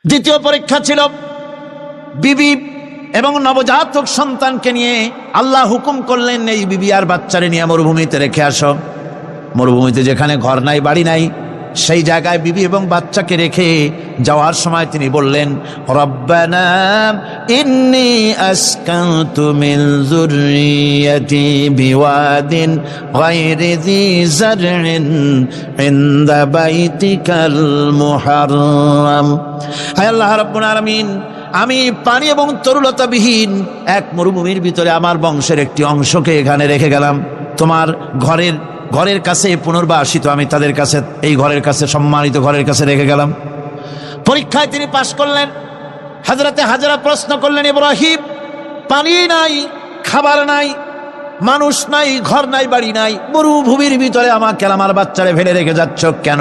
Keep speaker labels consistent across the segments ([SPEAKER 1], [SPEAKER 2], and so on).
[SPEAKER 1] দ্বিতীয় পরীক্ষা ছিল বিবি এবং নবজাতক সন্তানকে নিয়ে। আল্লাহ হুকুম করলেন, এই বিবি আর বাচ্চারে নিয়ে মরুভূমিতে রেখে আসো। মরুভূমিতে যেখানে ঘর নাই বাড়ি নাই, সেই জায়গায় বিবি এবং বাচ্চাকে রেখে যাওয়ার সময় তিনি বললেন, রব্বানা ইন্নী আসকানতু মিন যুররিয়াতি বিওয়াদিন গায়রি যী যারইন ইনদা বাইতিকাল মুহাররাম। হে আল্লাহ রাব্বুল আলামিন, আমি পানি এবং তরুলতাবিহীন এক মরুভূমির ভিতরে আমার বংশের একটি অংশকে এখানে রেখে গেলাম। তোমার ঘরের কাছে পুনর্বাসিত, আমি তাদের কাছে, এই ঘরের কাছে, সম্মানিত ঘরের কাছে রেখে গেলাম। পরীক্ষায় তিনি পাশ করলেন। হযরতে হাজরা প্রশ্ন করলেন, ইব্রাহিম, পানি নাই, খাবার নাই, মানুষ নাই, ঘর নাই, বাড়ি নাই, মরুভূমির ভিতরে আমাকে আমার বাচ্চারে ফেলে রেখে যাচ্ছ কেন?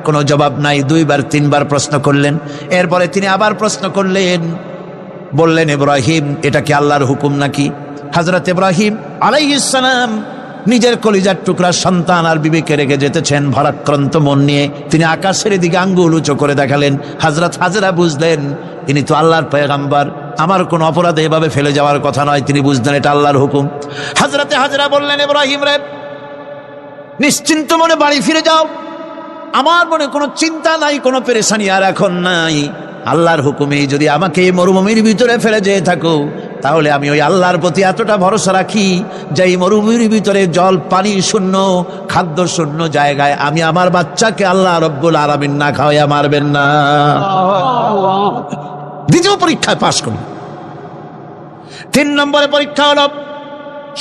[SPEAKER 1] কোনো জবাব নাই। 2-3 প্রশ্ন করলেন। এরপরে তিনি আবার প্রশ্ন করলেন, বললেন, ইব্রাহিম, এটা কি আল্লাহর হুকুম নাকি? হযরত ইব্রাহিম আলাইহিস সালাম নিজের কলিজার টুকরা সন্তান আর বিবিকে রেখে যেতেছেন ভারাক্রান্ত মন নিয়ে। তিনি আকাশের দিকে আঙ্গুল উঁচু করে দেখালেন। হযরত হাজরা বুঝলেন ইনি তো আল্লাহর পয়গম্বর, আমার কোন অপরাধে এভাবে ফেলে যাওয়ার কথা নয়। তিনি বুঝলেন এটা আল্লাহর হুকুম। হযরতে হাজরা বললেন, ইব্রাহিম রে, নিশ্চিন্ত মনে বাড়ি ফিরে যাও, আমার মনে কোনো চিন্তা নাই, কোনো পেরেশানি আর এখন নাই। আল্লাহর হুকুমে যদি আমাকে এই মরুভূমির ভিতরে ফেলে যেয়ে থাকো, তাহলে আমি ওই আল্লাহর প্রতি এতটা ভরসা রাখি যে এই মরুভূমির ভিতরে জল পানি শূন্য, খাদ্য শূন্য জায়গায় আমি আমার বাচ্চাকে আল্লাহ রব্বুল আলামিন না খাওয়াইয়া মারবেন না। দ্বিতীয় পরীক্ষায় পাশ করল। 3 নম্বরে পরীক্ষা হলো,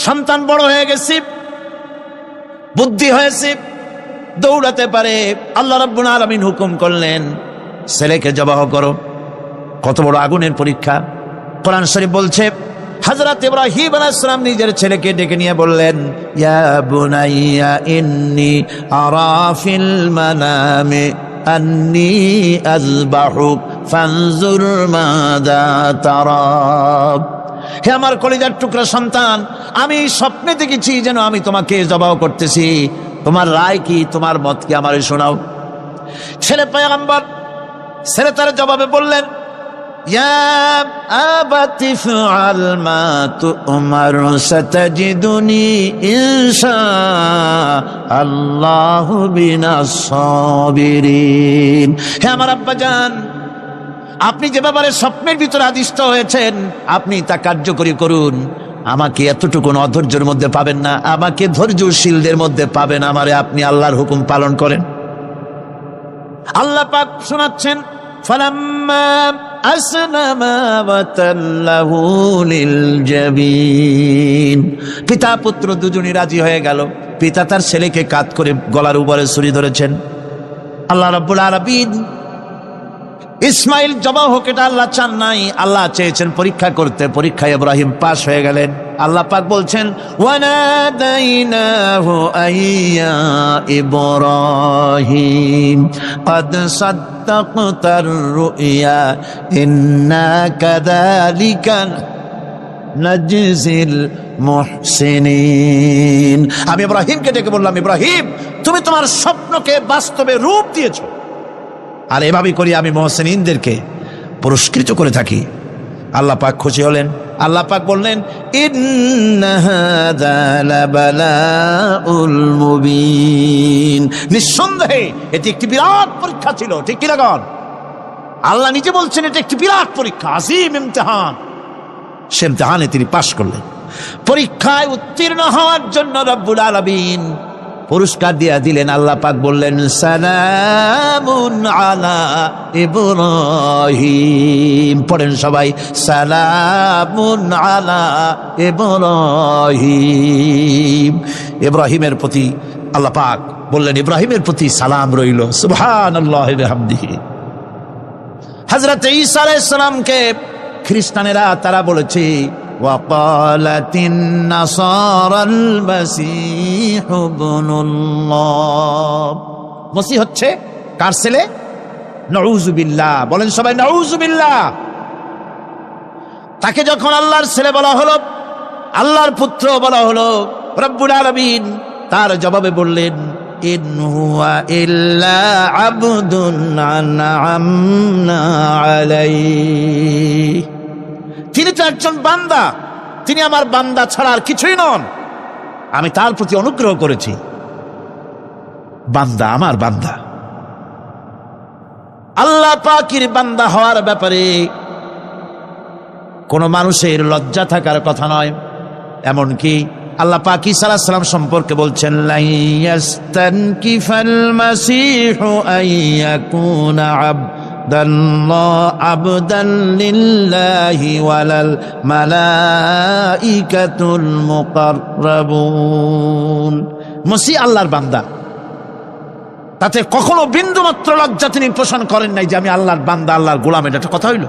[SPEAKER 1] সন্তান বড় হয়ে গেছে, বুদ্ধি হয়েছে, দৌড়াতে পারে। আল্লাহ রাব্বুল আলামিন হুকুম করলেন, ছেলেকে জবাহ করো। কত বড় আগুনের পরীক্ষা! কোরআন শরীফ বলছে, হযরত ইব্রাহিম আলাইহিস সালাম নিজের ছেলেকে ডেকে নিয়ে বললেন, ইয়া বুনাইয়া ইন্নী আরা ফিল মানামি আন্নী আযবাহুক ফানজুর মাযা তারা। হে আমার কলিজার টুকরা সন্তান, আমি স্বপ্নে দেখেছি যেন আমি তোমাকে জবাহ করতেছি, তোমার রায় কি, তোমার মত কি, আমারে শোনাও। ছেলে পয়গম্বর, ছেলে তার জবাবে বললেন, ইয়া আবাতি ফাআল মা তু'মার সাতাজিদুনি ইনশাআল্লাহু বিনাস সাবিরিন। হে আমার আব্বাজান, আপনি যে ব্যাপারে স্বপ্নের ভিতরে আদিষ্ট হয়েছেন, আপনি তা কার্যকরী করুন। আমাকে এতটুকু অধৈর্যের মধ্যে পাবেন না, আমাকে ধৈর্যশীলদের মধ্যে পাবেন। আমারে আপনি আল্লাহর হুকুম পালন করেন। আল্লাহ পাক শোনাচ্ছেন, ফালাম্মা আসলামা ওয়া তাল্লাহু লিল জাবিন। পিতা পুত্র দুজনই রাজি হয়ে গেল। পিতা তার ছেলেকে কাঁধ করে গলার উপরে ছুরি ধরেছেন। আল্লাহ রাব্বুল আলামিন ইসমাইল জবাহ হোক, এটা আল্লাহ চান নাই, আল্লাহ চেয়েছেন পরীক্ষা করতে। পরীক্ষায় ইব্রাহিম পাশ হয়ে গেলেন। আল্লাহ পাক বলছেন, ওয়ানাদাইনাহু আইয়া ইব্রাহিম ক্বাদ সাদ্দাকতার রুইয়া ইন্না কাযালিকা নাজজিল মুহসিনিন। আমি ইব্রাহিমকে ডেকে বললাম, ইব্রাহিম, তুমি তোমার স্বপ্নকে বাস্তবে রূপ দিয়েছো, আর এভাবেই করি আমি মুহসিনিনদেরকে পুরস্কৃত করে থাকি। আল্লাহ পাক খুশি হলেন। আল্লাহ পাক বললেন, ইন্না হাযা লাবালাউল মুবিন। নিঃসন্দেহে এটি একটি বিরাট পরীক্ষা ছিল। ঠিক কি না? আল্লাহ নিজে বলছেন এটা একটি বিরাট পরীক্ষা, আযীম ইমতিহান। সে ইমতিহানে তিনি পাশ করলেন। পরীক্ষায় উত্তীর্ণ হওয়ার জন্য রব্বুল আলামিন পুরস্কার দিয়ে দিলেন। আল্লাহ পাক বললেন, সালামুন আলা ইব্রাহিম। পড়েন সবাই, সালামুন আলা ইব্রাহিম। ইব্রাহিমের প্রতি আল্লাহ পাক বললেন, ইব্রাহিমের প্রতি সালাম রইল। সুবহানাল্লাহি ওয়া বিহামদিহি। হযরত ঈসা আলাইহিস সালামকে খ্রিস্টানেরা তারা বলেছে, ওয়াকালাতিন নাসারাল মাসীহু ইবনুল্লাহ। মসিহ হচ্ছে কার ছেলে? নাউযুবিল্লাহ। বলেন সবাই, নাউযুবিল্লাহ। তাকে যখন আল্লাহর ছেলে বলা হলো, আল্লাহর পুত্র বলা হলো, রব্বুল আলামিন তার জবাবে বললেন, ইন হুয়া ইল্লা আবদুন আনআমনা আলাইহি, তিনি তো একজন বান্দা, তিনি আমার বান্দা ছাড়া আর কিছুই নন, আমি তার প্রতি অনুগ্রহ করেছি। বান্দা, আমার বান্দা। আল্লাহ পাকের বান্দা হওয়ার ব্যাপারে কোন মানুষের লজ্জা থাকার কথা নয়। এমনকি আল্লাহ পাক ঈসা আলাইহিস সালাম সম্পর্কে বলছেন, লা ইয়াস্তানকিফাল মাসীহু আইয়াকুনা আবদান লিল্লাহি ওয়ালাল মালাইকাতুল মুকাররাবুন। মসিহ আল্লাহর বান্দা, তাতে কখনো বিন্দুমাত্র লজ্জা তিনি পোষণ করেন নাই যে আমি আল্লাহর বান্দা, আল্লাহর গোলাম। এটা একটা কথা হইল?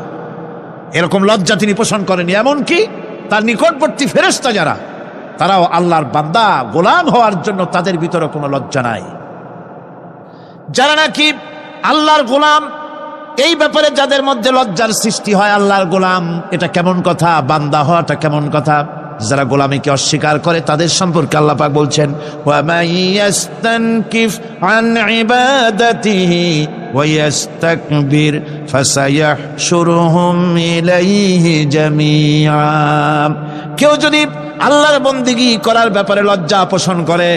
[SPEAKER 1] এরকম লজ্জা তিনি পোষণ করেন। এমনকি তার নিকটবর্তী ফেরেশতা যারা, তারাও আল্লাহর বান্দা গোলাম হওয়ার জন্য তাদের ভিতরে কোনো লজ্জা নাই। যারা নাকি আল্লাহর গোলাম, এই ব্যাপারে যাদের মধ্যে লজ্জার সৃষ্টি হয়, আল্লাহর গোলাম এটা কেমন কথা, বান্দা হওয়াটা কেমন কথা, যারা গোলামীকে অস্বীকার করে তাদের সম্পর্কে আল্লাহ পাক বলছেন, ওয়া মাইয়াস্তানকিফ আন ইবাদাতিহি ওয়া ইস্তাকবির ফাসায়াহশুরুহুম ইলাইহি জামিআ। কেউ যদি আল্লাহর বন্দেগী করার ব্যাপারে লজ্জা পোষণ করে,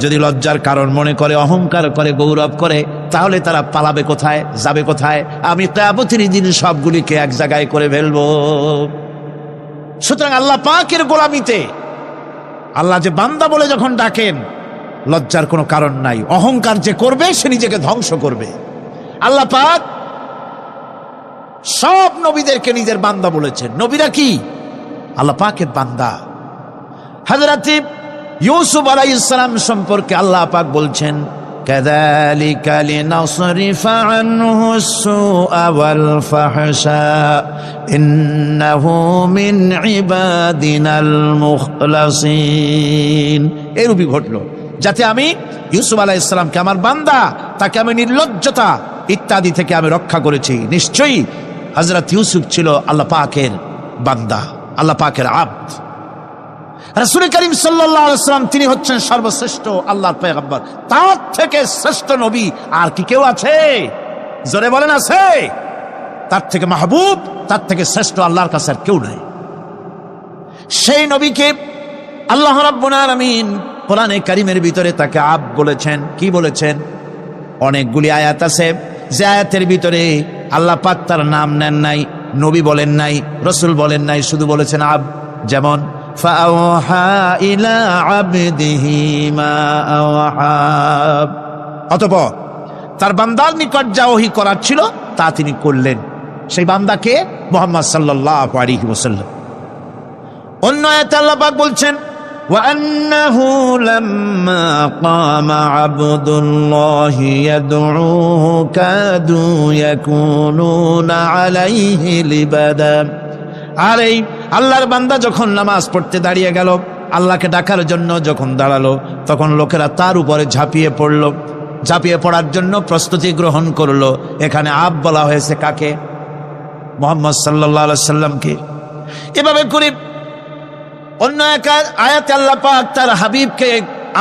[SPEAKER 1] যদি লজ্জার কারণ মনে করে, অহংকার করে, গৌরব করে, তাহলে তারা পালাবে কোথায়, যাবে কোথায়? আমি কিয়ামতের দিন সবগুলিকে এক জায়গায় করে ফেলবো। সুতরাং আল্লাহ পাকের গোলামিতে আল্লাহ যে বান্দা বলে যখন ডাকেন, লজ্জার কোনো কারণ নাই। অহংকার যে করবে সে নিজেকে ধ্বংস করবে। আল্লাহ পাক সব নবীদেরকে নিজের বান্দা বলেছেন। নবীরা কি আল্লাহ পাকের বান্দা। হযরত ইউসুফ আলাইহিস সালাম সম্পর্কে আল্লাহ পাক বলছেন, কাযালিকা লিনাসরিফা আনহু আস-সুআ ওয়াল ফাহশা ইন্নাহু মিন ইবাদিনাল মুখলাসিন। এরূপই ঘটলো যাতে আমি ইউসুফ আলাইহিস সালামকে, আমার বান্দা, তাকে আমি নির্লজ্জতা ইত্যাদি থেকে আমি রক্ষা করেছি। নিশ্চয়ই হযরত ইউসুফ ছিল আল্লাহ পাকের বান্দা, আল্লাহ পাকের আব্দ। রাসূল করিম সাল্লাল্লাহু আলাইহি ওয়াসাল্লাম তিনি হচ্ছেন সর্বশ্রেষ্ঠ আল্লাহর পয়গম্বর। তার থেকে শ্রেষ্ঠ নবী আর কি কেউ আছে? জোরে বলেন, আছে? তার থেকে মাহবুব, তার থেকে শ্রেষ্ঠ আল্লাহর কাছে আর কেউ নাই। সেই নবীকে আল্লাহ রাব্বুল আলামিন কোরআনে কারীমের ভিতরে তাকে আব্দ বলেছেন। কি বলেছেন? অনেকগুলি আয়াত আছে যে আয়াতের ভিতরে আল্লাহ পাক তার নাম নেন নাই, নবী বলেন নাই, রাসূল বলেন নাই, শুধু বলেছেন আব্দ। যেমন ফাআওহা ইলা আবদিহি মা আওহা, অতঃপর তার বান্দার নিকট যা ওহী করার ছিল তা তিনি করলেন। সেই বান্দাকে মুহাম্মদ সাল্লাল্লাহু আলাইহি ওয়াসাল্লাম। অন্য আয়াতে আল্লাহ পাক বলছেন, ওয়া আন্নাহু লাম্মা কামা আবদুল্লাহি ইয়াদউহু কাদু ইয়াকুনুনা আলাইহি লিবাদা। আর এই আল্লাহর বান্দা যখন নামাজ পড়তে দাঁড়িয়ে গেল, আল্লাহকে ডাকার জন্য যখন দাঁড়ালো, তখন লোকেরা তার উপরে ঝাঁপিয়ে পড়ল। ঝাঁপিয়ে পড়ার জন্য প্রস্তুতি গ্রহণ করলো। এখানে আব বলা হয়েছে কাকে? মুহাম্মদ সাল্লাল্লাহু আলাইহি সাল্লামকে। এভাবে করে অন্য এক আয়াতে আল্লাহ পাক তার হাবিবকে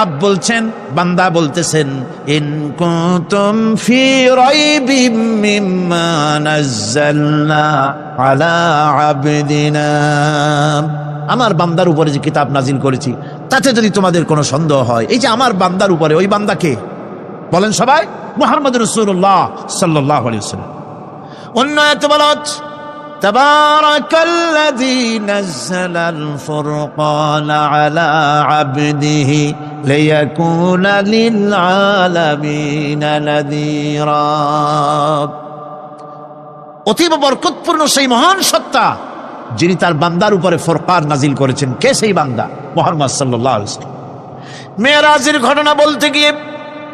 [SPEAKER 1] আব বলছেন, বান্দা বলতেছেন, ইন কুনতুম ফি রাইবিম মিম্মা নাযালনা আলা আবদিনা। আমার বান্দার উপরে যে কিতাব নাজিল করেছি তাতে যদি তোমাদের কোনো সন্দেহ হয়। এই যে আমার বান্দার উপরে, ওই বান্দাকে বলেন সবাই, মুহাম্মদ রাসূলুল্লাহ সাল্লাল্লাহু আলাইহি ওয়াসাল্লাম। অন্য আয়াতে বলা হচ্ছে, তাবারাকাল্লাযী নাযালাল ফুরকানা আলা আবদিহি লিয়াকুনা লিল আলামিনা নাযীরা। অতীব বরকতপূর্ণ সেই মহান সত্তা যিনি তার বান্দার উপরে ফুরকান নাজিল করেছেন। কে সেই বান্দা? মুহাম্মদ সাল্লাল্লাহু আলাইহি ওয়াসাল্লাম। মেরাজের ঘটনা বলতে গিয়ে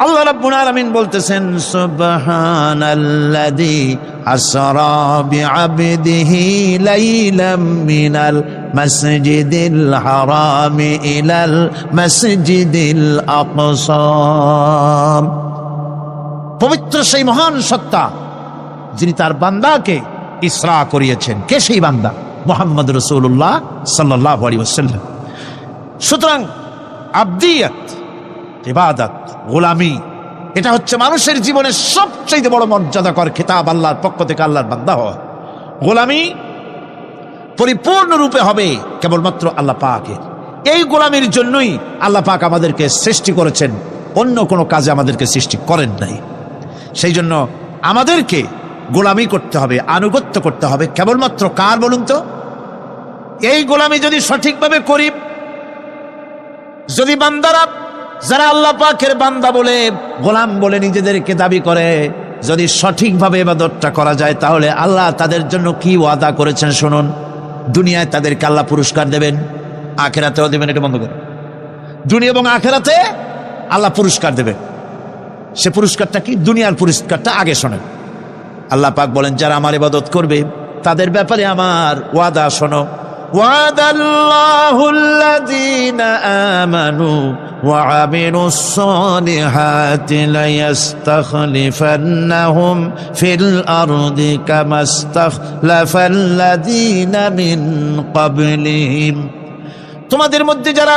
[SPEAKER 1] আল্লাহ রাব্বুল আলামিন বলতেছেন, সুবহানাল্লাযী আসরা বিআবদিহি লাইলাম মিনাল মাসজিদিল হারামি ইলাল মাসজিদিল আকসা। পবিত্র সেই মহান সত্তা যিনি তার বান্দাকে ইসরা করিয়েছেন। কে সেই বান্দা? মুহাম্মদ রাসূলুল্লাহ সাল্লাল্লাহু আলাইহি ওয়াসাল্লাম। সুতরাং আবদিয়ত, ইবাদত, গোলামি, এটা হচ্ছে মানুষের জীবনের সবচেয়ে বড় মর্যাদাকর খেতাব আল্লাহর পক্ষ থেকে আল্লাহর বান্দা হওয়া। গোলামি পরিপূর্ণরূপে হবে কেবলমাত্র আল্লাহ পাকের। এই গোলামির জন্যই আল্লাহ পাক আমাদেরকে সৃষ্টি করেছেন, অন্য কোনো কাজে আমাদেরকে সৃষ্টি করেন নাই। সেই জন্য আমাদেরকে গোলামি করতে হবে, আনুগত্য করতে হবে কেবলমাত্র কার বলুন তো? এই গোলামি যদি সঠিকভাবে করি, যদি বান্দারা যারা আল্লাহ পাকের বান্দা বলে গোলাম বলে নিজেদেরকে দাবি করে, যদি সঠিকভাবে ইবাদতটা করা যায়, তাহলে আল্লাহ তাদের জন্য কি ওয়াদা করেছেন শুনুন। দুনিয়ায় তাদেরকে আল্লাহ পুরস্কার দেবেন, আখেরাতেও দেবেন। এটা বন্ধ করে, দুনিয়া এবং আখেরাতে আল্লাহ পুরস্কার দেবেন। সে পুরস্কারটা কি? দুনিয়ার পুরস্কারটা আগে শোনেন। আল্লাহ পাক বলেন, যারা আমার ইবাদত করবে তাদের ব্যাপারে আমার ওয়াদা শোনো। ওয়াদাল্লাহুল্লাযীনা আমানু ওয়া আমিলুস সালিহাতি লায়াস্তাখলিফান্নাহুম ফিল আরদি কামাস্তাখলাফাল্লাযীনা মিন ক্বাবলিহিম। তোমাদের মধ্যে যারা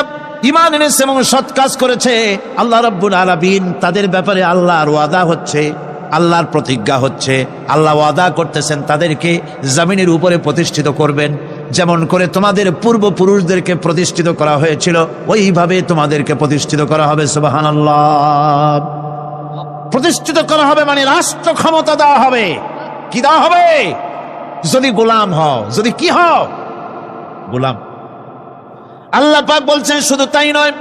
[SPEAKER 1] ঈমান এনেছে এবং সৎ কাজ করেছে, আল্লাহ রাব্বুল আলামিন তাদের ব্যাপারে আল্লাহর ওয়াদা হচ্ছে, আল্লাহর প্রতিজ্ঞা হচ্ছে, আল্লাহ ওয়াদা করতেছেন তাদেরকে জমিনের উপরে প্রতিষ্ঠিত করবেন। যেমন করে তোমাদের পূর্বপুরুষদেরকে প্রতিষ্ঠিত করা হয়েছিল, ওইভাবে তোমাদেরকে প্রতিষ্ঠিত করা হবে। সুবহানাল্লাহ। প্রতিষ্ঠিত করা হবে মানে রাষ্ট্র ক্ষমতা দেওয়া হবে। কি দেওয়া হবে? যদি গোলাম হও, যদি কি হও? গোলাম। আল্লাহ পাক বলছেন শুধু তাই নয়,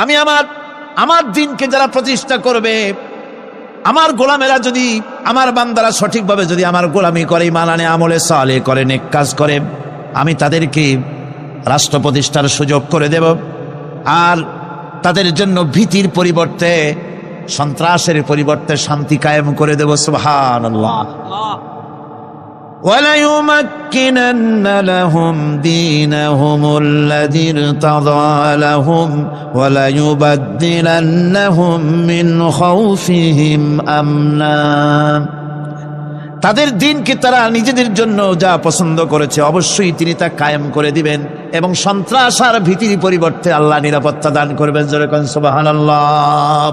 [SPEAKER 1] আমি আমার দিনকে যারা প্রতিষ্ঠা করবে, আমার গোলামেরা যদি, আমার বান্দারা সঠিকভাবে যদি আমার গোলামি করে, ঈমান আনে, আমলে সালেহ করে, নেক কাজ করে, আমি তাদেরকে রাষ্ট্র প্রতিষ্ঠার সুযোগ করে দেব। আর তাদের জন্য ভীতির পরিবর্তে, সন্ত্রাসের পরিবর্তে শান্তি কায়েম করে দেব। সুবহানাল্লাহ। وَلَيُمَكِّنَنَّ لَهُمْ دِينَهُمُ الَّذِي ارْتَضَىٰ لَهُمْ وَلَيُبَدِّلَنَّهُمْ مِنْ خَوْفِهِمْ أَمْنًا। তাদের দিনকে তারা নিজেদের জন্য যা পছন্দ করেছে অবশ্যই তিনি তা কায়েম করে দিবেন, এবং সন্ত্রাস আর ভীতির পরিবর্তে আল্লাহ নিরাপত্তা দান করবেন। জোরে কোন সুবহানাল্লাহ।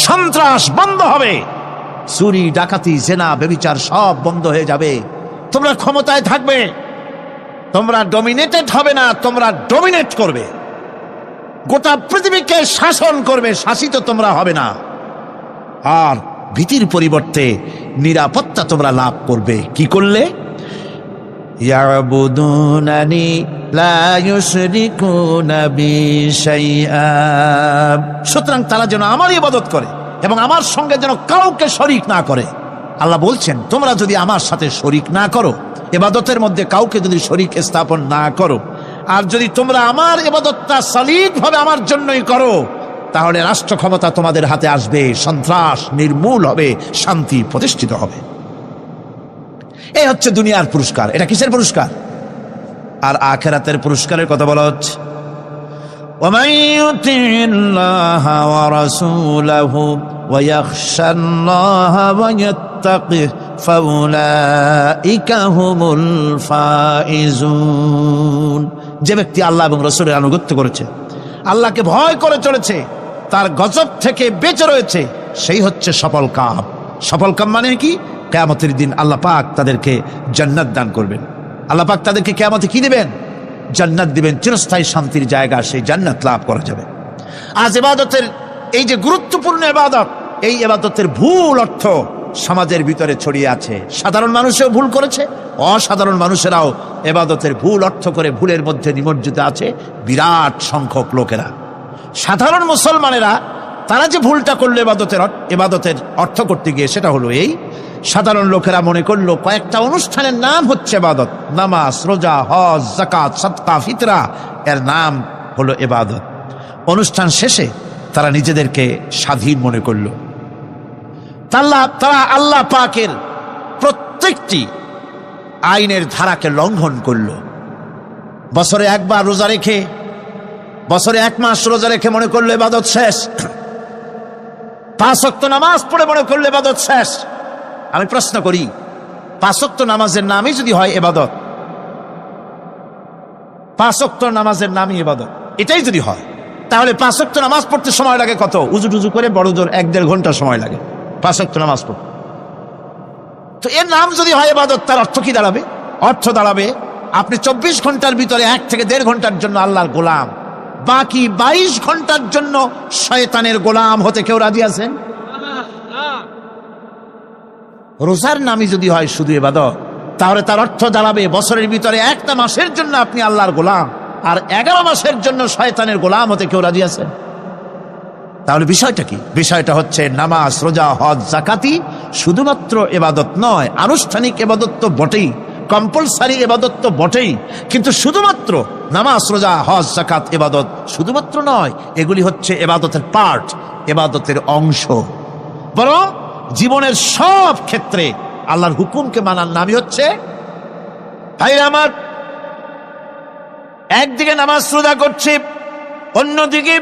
[SPEAKER 1] সন্ত্রাস বন্ধ হবে, চুরি, ডাকাতি, জেনা, ব্যভিচার সব বন্ধ হয়ে যাবে। তোমরা ক্ষমতায় থাকবে, তোমরা ডমিনেটেড হবে না, তোমরা ডমিনেট করবে, গোটা পৃথিবীকে শাসন করবে, শাসিত তোমরা হবে না। আর ভীতির পরিবর্তে নিরাপত্তা তোমরা লাভ করবে। কি করলে? ইয়াবুদুনানি লা ইউশরিকুনা বি শাইআ। সুতরাং তারা যেন আমার ইবাদত করে এবং আমার সঙ্গে যেন কাউকে শরীক না করে। আল্লাহ বলছেন, তোমরা যদি আমার সাথে শরীক না করো, ইবাদতের মধ্যে কাউকে যদি শরীক স্থাপন না করো, আর যদি তোমরা আমার ইবাদতটা সলিডভাবে আমার জন্যই করো, তাহলে রাষ্ট্র ক্ষমতা তোমাদের হাতে আসবে, সন্ত্রাস নির্মূল হবে, শান্তি প্রতিষ্ঠিত হবে। এই হচ্ছে দুনিয়ার পুরস্কার। এটা কিসের পুরস্কার? আর আখিরাতের পুরস্কারের কথা বলা হচ্ছে। وَمَن يُطِعِ اللَّهَ وَرَسُولَهُ وَيَخْشَ اللَّهَ وَيَتَّقِهِ فَأُولَئِكَ هُمُ الْفَائِزُونَ। যে ব্যক্তি আল্লাহ এবং রাসূলের আনুগত্য করেছে, আল্লাহকে ভয় করে চলেছে, তার গজব থেকে বেঁচে রয়েছে, সেই হচ্ছে সফল কাম। সফল কাম মানে কি? কিয়ামতের দিন আল্লাহ পাক তাদেরকে জান্নাত দান করবেন। আল্লাহ পাক তাদেরকে কিয়ামতে কি দিবেন? জান্নাত দিবেন, চিরস্থায়ী শান্তির জায়গা, সেই জান্নাত লাভ করা যাবে। আজ ইবাদতের এই যে গুরুত্বপূর্ণ ইবাদত, এই ইবাদতের ভুল অর্থ সমাজের ভিতরে ছড়িয়ে আছে। সাধারণ মানুষও ভুল করেছে, অসাধারণ মানুষেরাও ইবাদতের ভুল অর্থ করে ভুলের মধ্যে নিমজ্জিত আছে বিরাট সংখ্যক লোকেরা। সাধারণ মুসলমানেরা তারা যে ভুলটা করলো ইবাদতের অর্থ করতে গিয়ে, সেটা হলো এই, সাধারণ লোকেরা মনে করলো কয়েকটা অনুষ্ঠানের নাম হচ্ছে ইবাদত, নামাজ, রোজা, হজ, যাকাত, সাদকা, ফিতরা, এর নাম হলো ইবাদত। অনুষ্ঠান শেষে তারা নিজেদেরকে স্বাধীন মনে করলো। তারা আল্লাহ পাকের প্রত্যেকটি আইনের ধারাকে লঙ্ঘন করলো। বছরে একবার রোজা রেখে, বছরে 1 মাস রোজা রেখে মনে করলো ইবাদত শেষ। 5 ওয়াক্ত নামাজ পড়ে মনে করলো ইবাদত শেষ। আমি প্রশ্ন করি, 5 ওয়াক্ত নামাজের নামই যদি হয় ইবাদত, 5 ওয়াক্ত নামাজের নামই ইবাদত, এটাই যদি হয়, তাহলে 5 ওয়াক্ত নামাজ পড়তে সময় লাগে কত? উজু টুজু করে বড় জোর 1-1.5 ঘন্টা সময় লাগে 5 ওয়াক্ত নামাজ পড়তে। তো এর নাম যদি হয় ইবাদত, তার অর্থ কি দাঁড়াবে? অর্থ দাঁড়াবে আপনি 24 ঘন্টার ভিতরে 1 থেকে 1.5 ঘন্টার জন্য আল্লাহর গোলাম, বাকি 22 ঘন্টার জন্য শয়তানের গোলাম হতে কেউ রাজি আছেন? রোজার নামই যদি হয় শুধু ইবাদত, তাহলে তার অর্থ দাঁড়াবে বছরের ভিতরে 1টা মাসের জন্য আপনি আল্লাহর গোলাম, আর 11 মাসের জন্য শয়তানের গোলাম হতে কেউ রাজি আছেন? তাহলে বিষয়টা কি? বিষয়টা হচ্ছে নামাজ, রোজা, হজ, যাকাতি শুধুমাত্র ইবাদত নয়, আনুষ্ঠানিক ইবাদত তো বটেই, কম্পালসারি ইবাদত তো বটেই, কিন্তু শুধুমাত্র নামাজ, রোজা, হজ, যাকাত ইবাদত শুধুমাত্র নয়, এগুলি হচ্ছে ইবাদতের পার্ট, ইবাদতের অংশ। বরং জীবনের সব ক্ষেত্রে আল্লাহর হুকুমকে মানার নামই হচ্ছে, ভাইরা আমার, একদিকে নামাজ রোজা করছে, অন্যদিকে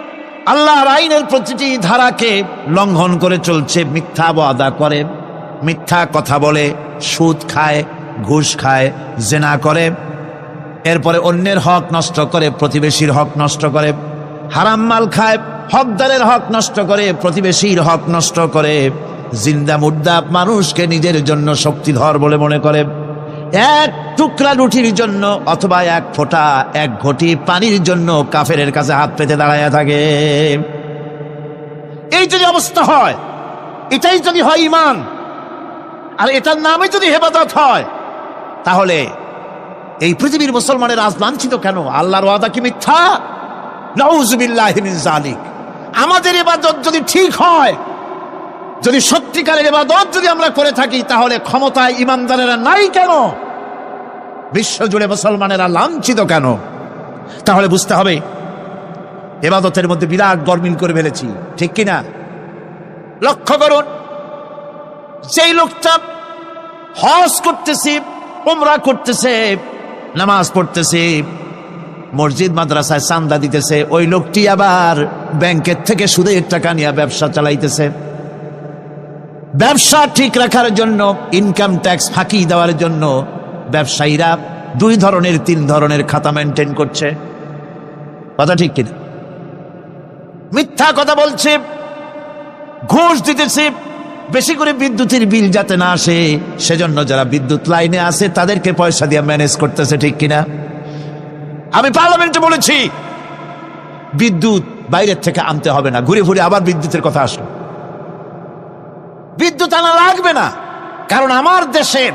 [SPEAKER 1] আল্লাহর আইনের প্রতিটি ধারাকে লঙ্ঘন করে চলছে, মিথ্যা ওয়াদা করে, মিথ্যা কথা বলে, সুদ খায়, ঘুষ খায়, জেনা করে, এরপরে অন্যের হক নষ্ট করে, প্রতিবেশীর হক নষ্ট করে, হারাম মাল খায়, হকদারের হক নষ্ট করে, প্রতিবেশীর হক নষ্ট করে, জিন্দা মুর্দা মানুষকে নিজের জন্য শক্তিধর বলে মনে করে, এক টুকরা রুটির জন্য অথবা এক ফোঁটা, এক ঘটি পানির জন্য কাফেরের কাছে হাত পেতে দাঁড়ায় থাকে। এই যদি অবস্থা হয়, এটাই যদি হয় ঈমান, আর এটার নামে যদি ইবাদত হয়, তাহলে এই পৃথিবীর মুসলমানের আজ লাঞ্ছিত কেন? আল্লাহর ওয়াদা কি মিথ্যা? নাউযুবিল্লাহি মিন যালিক। আমাদের ইবাদত যদি ঠিক হয়, যদি সত্যিকারের ইবাদত যদি আমরা করে থাকি, তাহলে ক্ষমতায় ইমানদারেরা নাই কেন? বিশ্বজুড়ে মুসলমানেরা লাঞ্ছিত কেন? তাহলে বুঝতে হবে ইবাদতের মধ্যে বিরাট গরমিল করে ফেলেছি, ঠিক কিনা? লক্ষ্য করুন, যেই লোকটা হজ করতেছে, উমরা করতেছে, নামাজ পড়তেছে, মসজিদ মাদ্রাসায় চান্দা দিতেছে, ওই লোকটি আবার ব্যাংকের থেকে সুদের টাকা নিয়ে ব্যবসা চালাইতেছে। ব্যবসা ঠিক রাখার জন্য, ইনকাম ট্যাক্স ফাঁকি দেওয়ার জন্য ব্যবসায়ীরা 2 ধরনের 3 ধরনের খাতা মেনটেন করছে। কথা ঠিক কিনা? মিথ্যা কথা বলছে, ঘুষ দিতেছে, বেশি করে বিদ্যুতের বিল যাতে না আসে সেজন্য যারা বিদ্যুৎ লাইনে আছে তাদেরকে পয়সা দিয়ে ম্যানেজ করতেছে, ঠিক কিনা? আমি পার্লামেন্টে বলেছি বিদ্যুৎ বাইরের থেকে আনতে হবে না, ঘুরে ঘুরে আবার বিদ্যুতের কথা আসলো। বিদ্যুৎ আনা লাগবে না, কারণ আমার দেশের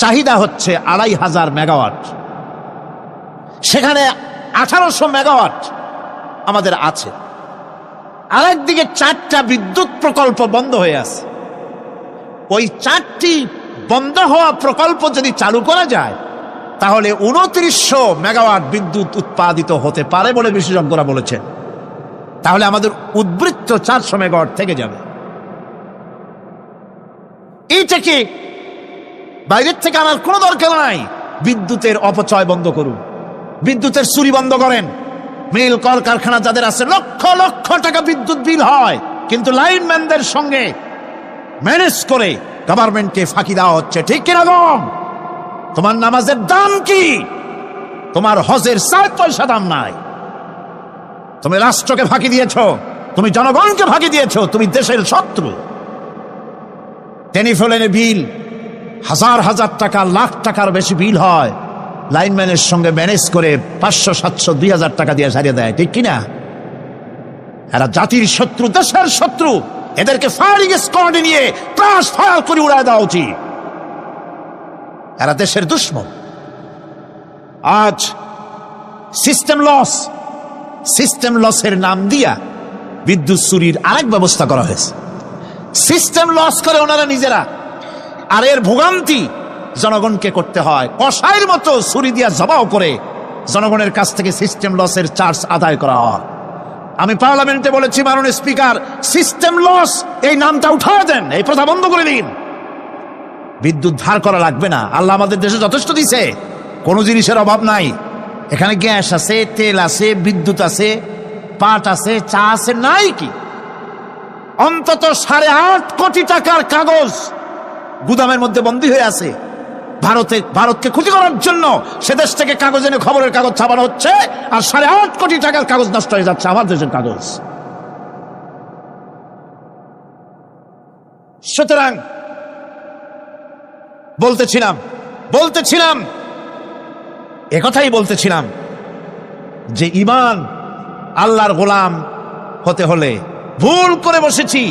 [SPEAKER 1] চাহিদা হচ্ছে 2500 মেগাওয়াট, সেখানে 1800 মেগাওয়াট আমাদের আছে। আরেকদিকে 4টা বিদ্যুৎ প্রকল্প বন্ধ হয়ে আছে। ওই 4টি বন্ধ হওয়া প্রকল্প যদি চালু করা যায়, তাহলে 2900 মেগাওয়াট বিদ্যুৎ উৎপাদিত হতে পারে বলে বিশেষজ্ঞরা বলেছেন। তাহলে আমাদের উদ্বৃত্ত 400 মেগাওয়াট থেকে যাবে। এইটাকে বাইরের থেকে আনার কোনো দরকার নাই। বিদ্যুতের অপচয় বন্ধ করুন, বিদ্যুতের চুরি বন্ধ করেন। মিল কল কারখানা যাদের আছে, লক্ষ লক্ষ টাকা বিদ্যুৎ বিল হয়, কিন্তু লাইনম্যানদের সঙ্গে ম্যানেজ করে গভর্নমেন্টকে ফাঁকি দেওয়া হচ্ছে, ঠিক কিরকম? তোমার নামাজের দাম কি? তোমার হজের 7 পয়সা দাম নাই। তুমি রাষ্ট্রকে ফাঁকি দিয়েছ, তুমি জনগণকে ফাঁকি দিয়েছ, তুমি দেশের শত্রু। টেলিফোনের বিল হাজার হাজার টাকা, লাখ টাকার বেশি বিল হয়, লাইনম্যানের সঙ্গে ম্যানেজ করে 500, 700, 2000 টাকা দিয়ে সারিয়ে দেয়, ঠিক কিনা? এরা জাতির শত্রু, দেশের শত্রু। এদেরকে ফায়ারিং স্কোয়াডে নিয়ে ক্রাশ ফায়ার করে উড়ায় দেওয়া উচিত। এরা দেশের দুশ্মন। আজ সিস্টেম লসের নাম দিয়া বিদ্যুৎ চুরির আরেক ব্যবস্থা করা হয়েছে। সিস্টেম লস করে ওনারা নিজেরা, আর এর ভোগান্তি জনগণকে করতে হয়। কসাইয়ের মতো ছুরি দিয়া জবাও করে জনগণের কাছ থেকে সিস্টেম লসের চার্জ আদায় করা হয়। আমি পার্লামেন্টে বলেছি, মাননীয় স্পিকার, সিস্টেম লস এই নামটা উঠায় দেন, এই প্রথা বন্ধ করে দিন। বিদ্যুৎ ধার করা লাগবে না, আল্লাহ আমাদের দেশে যথেষ্ট দিছে, কোনো জিনিসের অভাব নাই। এখানে গ্যাস আছে, তেল আছে, বিদ্যুৎ আছে, পাট আছে, চা আছে, নাই কি? অন্তত 8.5 কোটি টাকার কাগজ গুদামের মধ্যে বন্দী হয়ে আছে। ভারতকে ক্ষতি করার জন্য সে দেশ থেকে কাগজ এনে খবরের কাগজ ছাপানো হচ্ছে, আর 8.5 কোটি টাকার কাগজ নষ্ট হয়ে যাচ্ছে আমার দেশের কাগজ। সুতরাং বলতেছিলাম একথাই বলতেছিলাম যে ঈমান আল্লাহর গোলাম হতে হলে ভুল করে বসেছি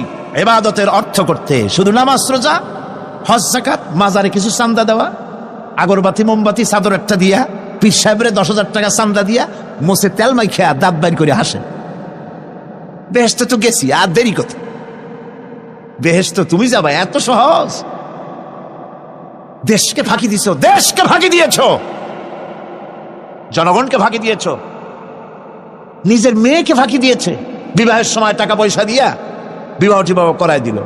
[SPEAKER 1] ইবাদতের অর্থ করতে, শুধু নামাজ রোজা হজ যাকাত, মাজারে কিছু চান্দা দেওয়া, আগরবাতি মোমবাতি চাদর একটা দিয়া, পীর সাহেবের 10,000 টাকা চান্দা দিয়া, মোছে তেল মাইখা দাঁত বাইর করে হাসেন। বেহেশতে তো গেছি, আর দেরি কত? বেহেশত তুমি যাবা, এত সহজ? দেশকে ফাঁকি দিয়েছ, জনগণকে ফাঁকি দিয়েছ, নিজের মেয়েকে ফাঁকি দিয়েছে, বিবাহের সময় টাকা পয়সা দিয়া বিবাহ টিবাহ করায় দিল,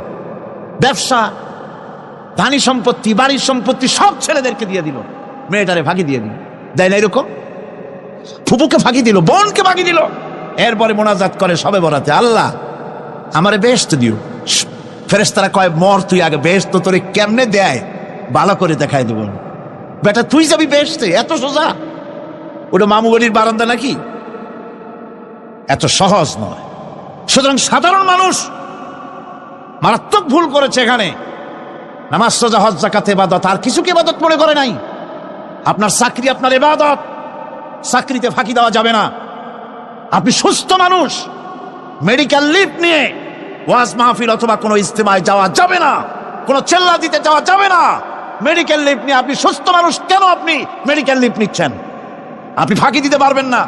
[SPEAKER 1] ব্যবসা ধানি সম্পত্তি বাড়ির সম্পত্তি সব ছেলেদেরকে দিয়ে দিল, মেয়েটারে ফাঁকি দিয়ে দিল, দেয় না এরকম? ফুপুকে ফাঁকি দিল, বোনকে ফাঁকি দিল, এরপরে মোনাজাত করে সবে বরাতে, আল্লাহ আমারে বেহেশত দিও। ফেরেশতারা কয় মর তুই আগে, বেহেশত তোরে কেমনে দেয় ভালো করে দেখায় দেব। বেটা তুই যাবি বেহেশতে? এত সোজা? ওটা মামু বাড়ির বারান্দা নাকি? এত সহজ নয়। সুতরাং সাধারণ মানুষ মারাত্মক ভুল করেছে এখানে। নামাজ রোজা হজ যাকাত ইবাদত, আর কিছু কি ইবাদত মনে করে নাই? আপনার চাকরি আপনার ইবাদত, চাকরিতে ফাঁকি দেওয়া যাবে না। আপনি সুস্থ মানুষ, মেডিকেল লিভ নিয়ে ওয়াজ মাহফিল অথবা কোনো ইজতেমায় যাওয়া যাবে না, কোনো চেল্লা দিতে যাওয়া যাবে না। মেডিকেল লিভ নিয়ে আপনি সুস্থ মানুষ, কেন আপনি মেডিকেল লিভ নিচ্ছেন? আপনি ফাঁকি দিতে পারবেন না।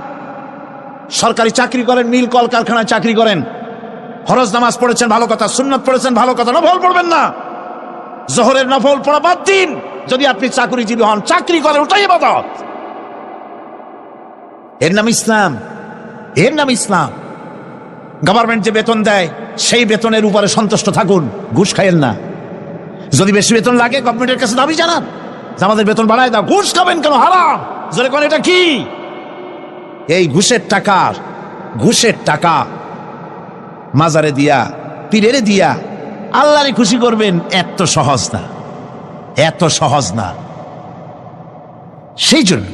[SPEAKER 1] সরকারি চাকরি করেন, মিল কল কারখানায় চাকরি করেন, ফরজ নামাজ পড়েছেন ভালো কথা, সুন্নাত পড়েছেন ভালো কথা, নফল পড়বেন না। জোহরের নফল পড়া বাদ দিন। যদি আপনি চাকরিজীবী হন, চাকরি করেন, ওটাই ইবাদত। এর নাম ইসলাম। গভর্নমেন্ট যে বেতন দেয় সেই বেতনের উপরে সন্তুষ্ট থাকুন, ঘুষ খাইয়েন না। যদি বেশি বেতন লাগে গভর্নমেন্টের কাছে দাবি জানান যে আমাদের বেতন বাড়ায় দাও। ঘুষ খাবেন কেন? হারাম। জোরে কোন এটা কি? এই ঘুষের টাকা মাজারে দিয়া, পীরেরে দিয়া আল্লাহরে খুশি করবেন, এত সহজ না। সেই জন্য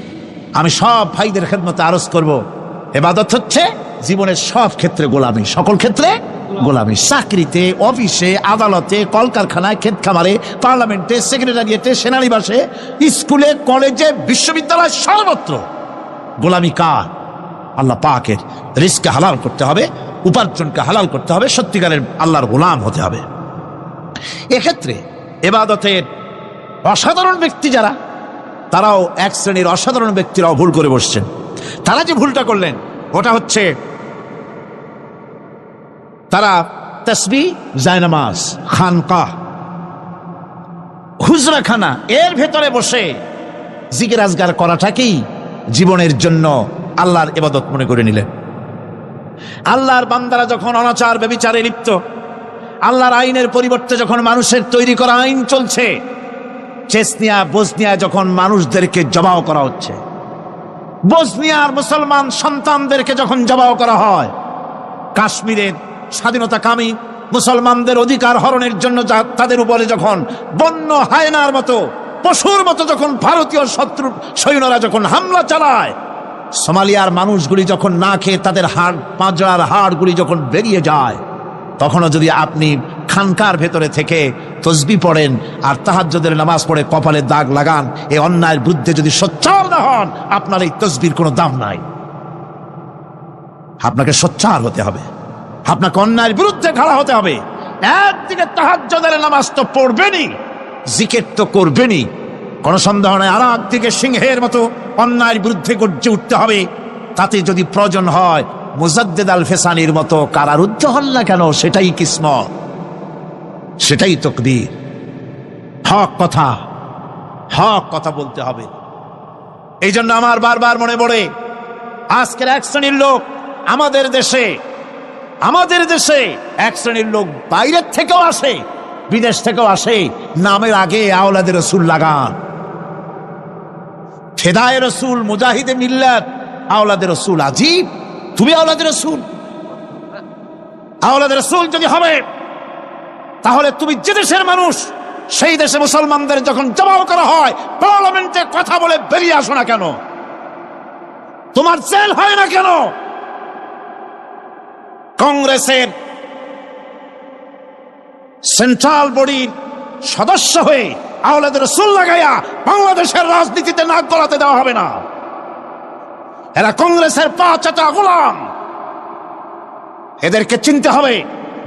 [SPEAKER 1] আমি সব ভাইদের খেদমতে আরজ করব, ইবাদত হচ্ছে জীবনের সব ক্ষেত্রে গোলামি, সকল ক্ষেত্রে গোলামি। চাকরিতে, অফিসে, আদালতে, কলকারখানায়, ক্ষেত খামারে, পার্লামেন্টে, সেক্রেটারিয়েটে, সেনানিবাসে, স্কুলে, কলেজে, বিশ্ববিদ্যালয়, সর্বত্র গোলামি কার? আল্লাহ পাকের। রিজকে হালাল করতে হবে, উপার্জনকে হালাল করতে হবে, সত্যিকারের আল্লাহর গোলাম হতে হবে। এক্ষেত্রে ইবাদতের অসাধারণ ব্যক্তি যারা, তারাও এক শ্রেণীর অসাধারণ ব্যক্তিরাও ভুল করে বসছেন। তারা যে ভুলটা করলেন ওটা হচ্ছে তারা তাসবিহ, জায়নামাজ, খানকাহ, হুজরাখানা এর ভেতরে বসে জিকির আজগার করাটাকেই জীবনের জন্য আল্লাহর ইবাদত মনে করে নিলেন। আল্লাহর বান্দারা যখন অনাচার ব্যভিচারে লিপ্ত, আল্লাহর আইনের পরিবর্তে যখন মানুষের তৈরি করা আইন চলছে, চেচনিয়া বসনিয়া যখন মানুষদেরকে জবাও করা হচ্ছে, বসনিয়ার মুসলমান সন্তানদেরকে যখন জবাও করা হয়, কাশ্মীরের স্বাধীনতাকামী মুসলমানদের অধিকার হরণের জন্য তাদের উপরে যখন বন্য হায়নার মতো, পশুর মতো যখন ভারতীয় শত্রু সৈন্যরা যখন হামলা চালায়, সোমালিয়ার মানুষগুলি যখন না খেয়ে তাদের পাঁজরার হাড়গুলি যখন বেরিয়ে যায়, তখনও যদি আপনি খানকার ভেতরে থেকে তসবিহ পড়েন আর তাহাজ্জুদের নামাজ পড়ে কপালে দাগ লাগান, এই অন্যায়ের বিরুদ্ধে যদি সোচ্চার না হন, আপনার এই তসবির কোনো দাম নাই। আপনাকে সোচ্চার হতে হবে, আপনাকে অন্যায়ের বিরুদ্ধে খাড়া হতে হবে। একদিকে তাহাজ্জুদের নামাজ তো পড়বেনই, জিকির তো করবেনই, কোনো সন্দেহ নাই। আর একদিকে সিংহের মতো অন্যায়ের বিরুদ্ধে গর্জে উঠতে হবে। তাতে যদি প্রয়োজন হয় মুজাদ্দেদ আল ফেসানির মতো কারারুদ্ধ হন না কেন, সেটাই কিসমত, সেটাই তাকদীর। হক কথা বলতে হবে। এই জন্য আমার বারবার মনে পড়ে আজকের এক শ্রেণীর লোক আমাদের দেশে এক শ্রেণীর লোক বাইরের থেকেও আসে, বিদেশ থেকেও আসে, নামের আগে আওলাদে রসুল লাগান। ফেদায়ে রসুল, মুজাহিদে মিল্লাত, আওলাদে রসুল। আজীব, তুমি আওলাদে রসুল যদি হবে, তাহলে তুমি যে দেশের মানুষ সেই দেশে মুসলমানদের যখন জবাব করা হয়, পার্লামেন্টে কথা বলে বেরিয়ে আসো না কেন? তোমার জেল হয় না কেন? কংগ্রেসের সেন্ট্রাল বডির সদস্য হয়ে আওলাদ রাসূল লাগাইয়া বাংলাদেশের রাজনীতিতে নাক গলাতে দেওয়া হবে না। এরা কংগ্রেসের পা চাটা গোলাম। এদেরকে চিনতে হবে,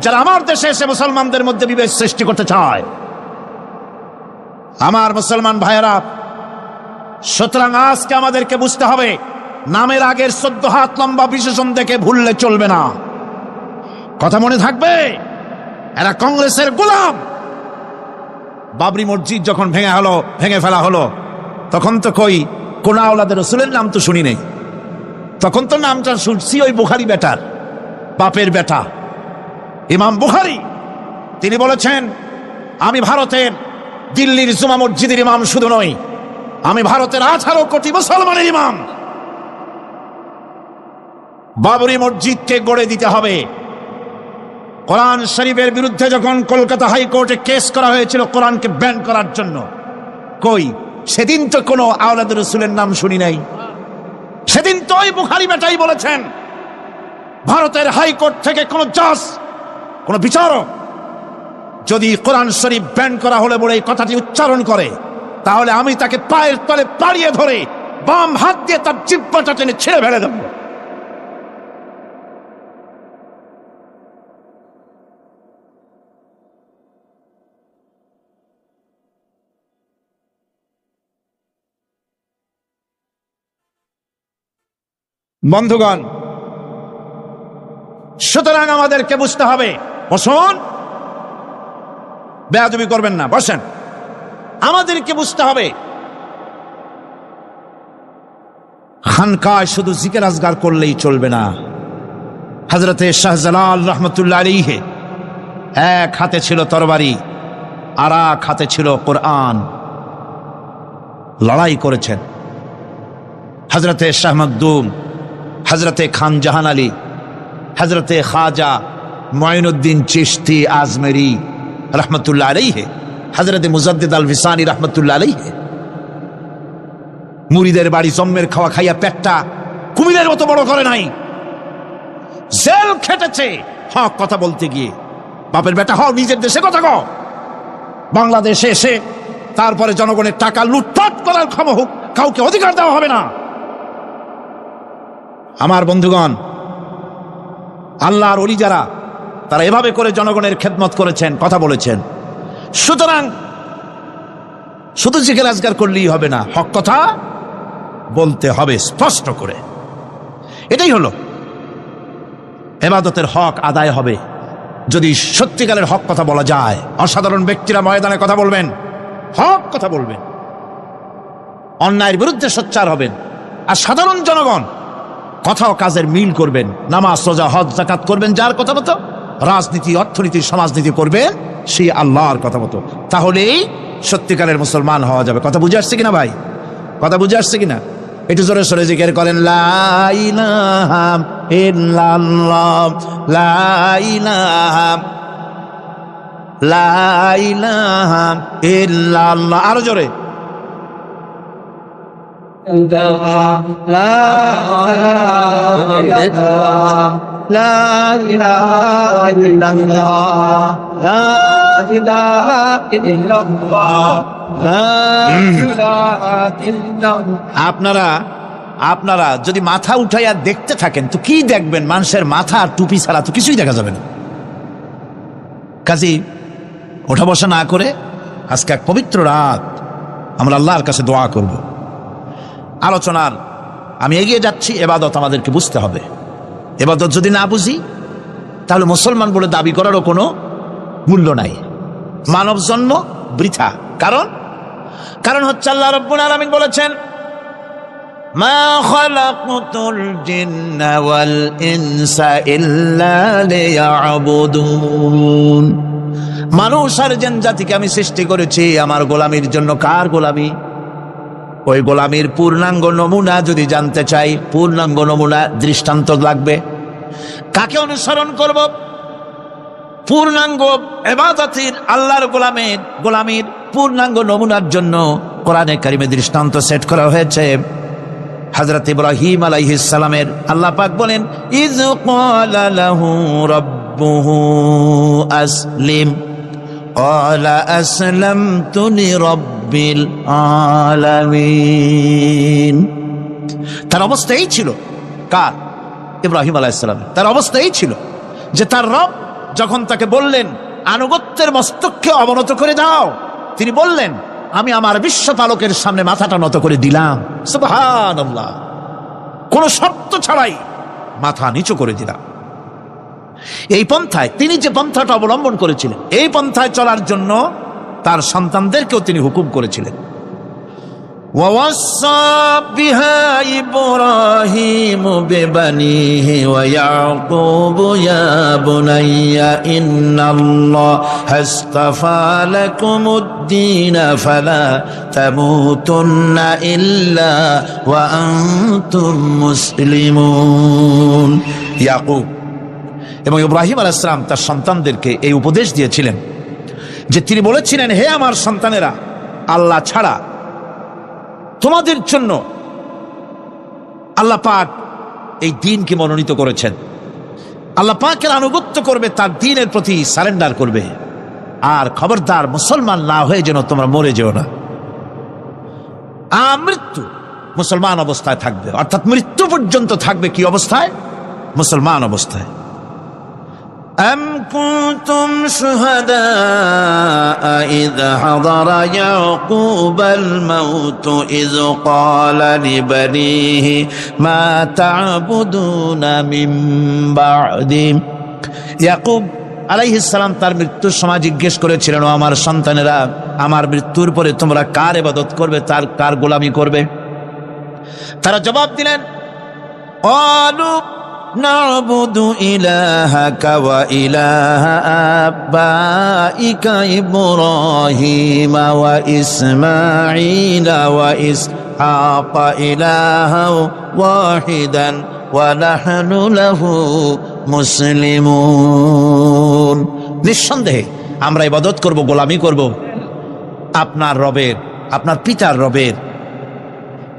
[SPEAKER 1] যারা আমার দেশে এসে মুসলমানদের মধ্যে বিভেদ সৃষ্টি করতে চায়। আমার মুসলমান ভাইয়েরা, সুতরাং আজকে আমাদেরকে বুঝতে হবে, নামের আগের 14 হাত লম্বা বিশেষণ দেখে ভুললে চলবে না। কথা মনে থাকবে, এরা কংগ্রেসের গোলাম। বাবরি মসজিদ যখন ভেঙে ফেলা হলো, তখন তো কোন আওলাদের রাসূলের নাম তো শুনি নেই। তখন তো নামটা শুনছি ওই বুখারী বেটার, বাপের বেটা ইমাম বুখারী। তিনি বলেছেন, আমি ভারতের দিল্লির জুমা মসজিদের ইমাম শুধু নই, আমি ভারতের 18 কোটি মুসলমানের ইমাম। বাবরি মসজিদকে গড়ে দিতে হবে। কোরআন শরীফের বিরুদ্ধে যখন কলকাতা হাইকোর্টে কেস করা হয়েছিল কোরআনকে ব্যান করার জন্য, সেদিন তো কোনো আওলাদ রাসূলের নাম শুনি নাই। সেদিন তো ওই বুখারী বেটাই বলেছেন, ভারতের হাইকোর্ট থেকে কোন জাজ, কোন বিচারক যদি কোরআন শরীফ ব্যান করা হলে বলে এই কথাটি উচ্চারণ করে, তাহলে আমি তাকে পায়ের তলে পাড়িয়ে ধরে বাম হাত দিয়ে তার জিহ্বাটা টেনে ছিঁড়ে ফেলে দেব। বন্ধুগণ, সুতরাং আমাদেরকে বুঝতে হবে, বসুন, বেয়াদবি করবেন না, বসেন। আমাদেরকে বুঝতে হবে, খানকায় শুধু জিকির আজগার করলেই চলবে না। হযরতে শাহজালাল রাহমাতুল্লাহ আলাইহি এক হাতে ছিল তরবারি, আর এক হাতে ছিল কোরআন। লড়াই করেছেন হযরতে শাহ মখদুম, হযরতে খান জাহান আলী, হযরতে খাজা মুঈনুদ্দিন চিশতি আজমেরি রহমতুল্লাহ আলাইহি, হযরতে মুজাদ্দিদ আল ফিসানি রহমতুল্লাহ আলাইহি। মুরিদের বাড়ি জম্মের খাওয়া খাইয়া পেটটা কুমিরের মতো বড় করে নাই। জেল খেটেছে হক কথা বলতে গিয়ে। বাপের বেটা হও, নিজের দেশে কথা কও। বাংলাদেশে এসে তারপরে জনগণের টাকা লুটপাট করার কাউকে অধিকার দেওয়া হবে না। আমার বন্ধুগণ, আল্লাহর ওলি যারা, তারা এভাবে করে জনগণের খেদমত করেছেন, কথা বলেছেন। সুতরাং শুধু জিকির আজগার করলেই হবে না, হক কথা বলতে হবে স্পষ্ট করে। এটাই হলো ইবাদতের হক আদায় হবে যদি সত্যিকারের হক কথা বলা যায়। অসাধারণ ব্যক্তিরা ময়দানে কথা বলবেন, হক কথা বলবেন, অন্যায়ের বিরুদ্ধে সোচ্চার হবেন। আর সাধারণ জনগণ কথা ও কাজের মিল করবেন, নামাজ রোজা হজ যাকাত করবেন যার কথা মতো, রাজনীতি অর্থনীতি সমাজনীতি করবেন সেই আল্লাহর কথা মতো। তাহলেই সত্যিকারের মুসলমান হওয়া যাবে। কথা বুঝে আসছে কিনা ভাই? কথা বুঝে আসছে কিনা? একটু জোরে সোরে জিকির করেন, লা ইলাহা ইল্লাল্লাহ, লা ইলাহা, লা ইলাহা ইল্লাল্লাহ। আরো জোরে, আপনারা যদি মাথা উঠাইয়া দেখতে থাকেন তো কি দেখবেন? মানুষের মাথা আর টুপি ছাড়া তো কিছুই দেখা যাবে না। কাজী ওঠা বসা না করে আজকে এক পবিত্র রাত আমরা আল্লাহর কাছে দোয়া করব। আলোচনার আমি এগিয়ে যাচ্ছি। ইবাদত আমাদেরকে বুঝতে হবে। ইবাদত যদি না বুঝি তাহলে মুসলমান বলে দাবি করারও কোনো মূল্য নাই। মানব জন্ম বৃথা। কারণ হচ্ছে আল্লাহ রাব্বুল আলামিন বলেছেন, মা খালাকতুল জিন্না ওয়াল ইনসা ইল্লা লিয়াবুদুন। মানুষ আর জিন জাতিকে আমি সৃষ্টি করেছি আমার গোলামির জন্য। কার গোলামি? ওই গোলামির পূর্ণাঙ্গ নমুনা যদি জানতে চাই, পূর্ণাঙ্গ নমুনা দৃষ্টান্ত লাগবে। কাকে অনুসরণ করব? পূর্ণাঙ্গ ইবাদতের আল্লাহর গোলামীর পূর্ণাঙ্গ নমুনার জন্য কোরআনে কারিমে দৃষ্টান্ত সেট করা হয়েছে। হযরত ইব্রাহিম আলাইহিস সালামের আল্লাহ পাক বলেন, ইয ক্বালা লাহু রাব্বুহু আসলিম ক্বালা আসলামতু লিরাব্বিল আলামিন। তার অবস্থা এই ছিল, কার? ইব্রাহিম আলাইহিস সালামের। তার অবস্থা এই ছিল যে তার রব যখন তাকে বললেন আনুগত্যের মস্তককে অবনত করে দাও, তিনি বললেন আমি আমার বিশ্বপালকের সামনে মাথাটা নত করে দিলাম। সুবহানাল্লাহ, কোন শর্ত ছাড়াই মাথা নিচু করে দিলাম। এই পন্থায় তিনি যে পন্থাটা অবলম্বন করেছিলেন, এই পন্থায় চলার জন্য তার সন্তানদেরকেও তিনি হুকুম করেছিলেন। ووصى بها إبراهيم ببنيه ويعقوب يا بني إن الله اصطفى لكم الدين فلا تموتن إلا وأنتم مسلمون। ইয়াকুব এবং ইব্রাহিম আলাইহিস সালাম তার সন্তানদেরকে এই উপদেশ দিয়েছিলেন যে তিনি বলেছিলেন, হে আমার সন্তানেরা, আল্লাহ ছাড়া তোমাদের জন্য আল্লাহ পাক এই দ্বীনকে মনোনীত করেছেন। আল্লাহ পাকের আনুগত্য করবে, তার দ্বীনের প্রতি সারেন্ডার করবে। আর খবরদার মুসলমান না হয়ে যেন তোমরা মরে যেও না। মৃত্যু মুসলমান অবস্থায় থাকবে, অর্থাৎ মৃত্যু পর্যন্ত থাকবে কি অবস্থায়? মুসলমান অবস্থায়। أم كنتم شهداء إذ حضر يعقوب الموت إذ قال لبنيه ما تعبدون من بعدي। ইয়াকুব আলাইহিস সালাম তার মৃত্যুর সময় জিজ্ঞেস করেছিলেন, ও আমার সন্তানেরা, আমার মৃত্যুর পরে তোমরা কার ইবাদত করবে, তার কার গোলামি করবে? তারা জবাব দিলেন, قالوا نعبد إلهك وإله آبائك إبراهيم وإسماعيل وإسحاق إلها واحدا ونحن له মুসলিমুন। নিঃসন্দেহে আমরা ইবাদত করব, গোলামি করব আপনার রবের, আপনার পিতার রবের,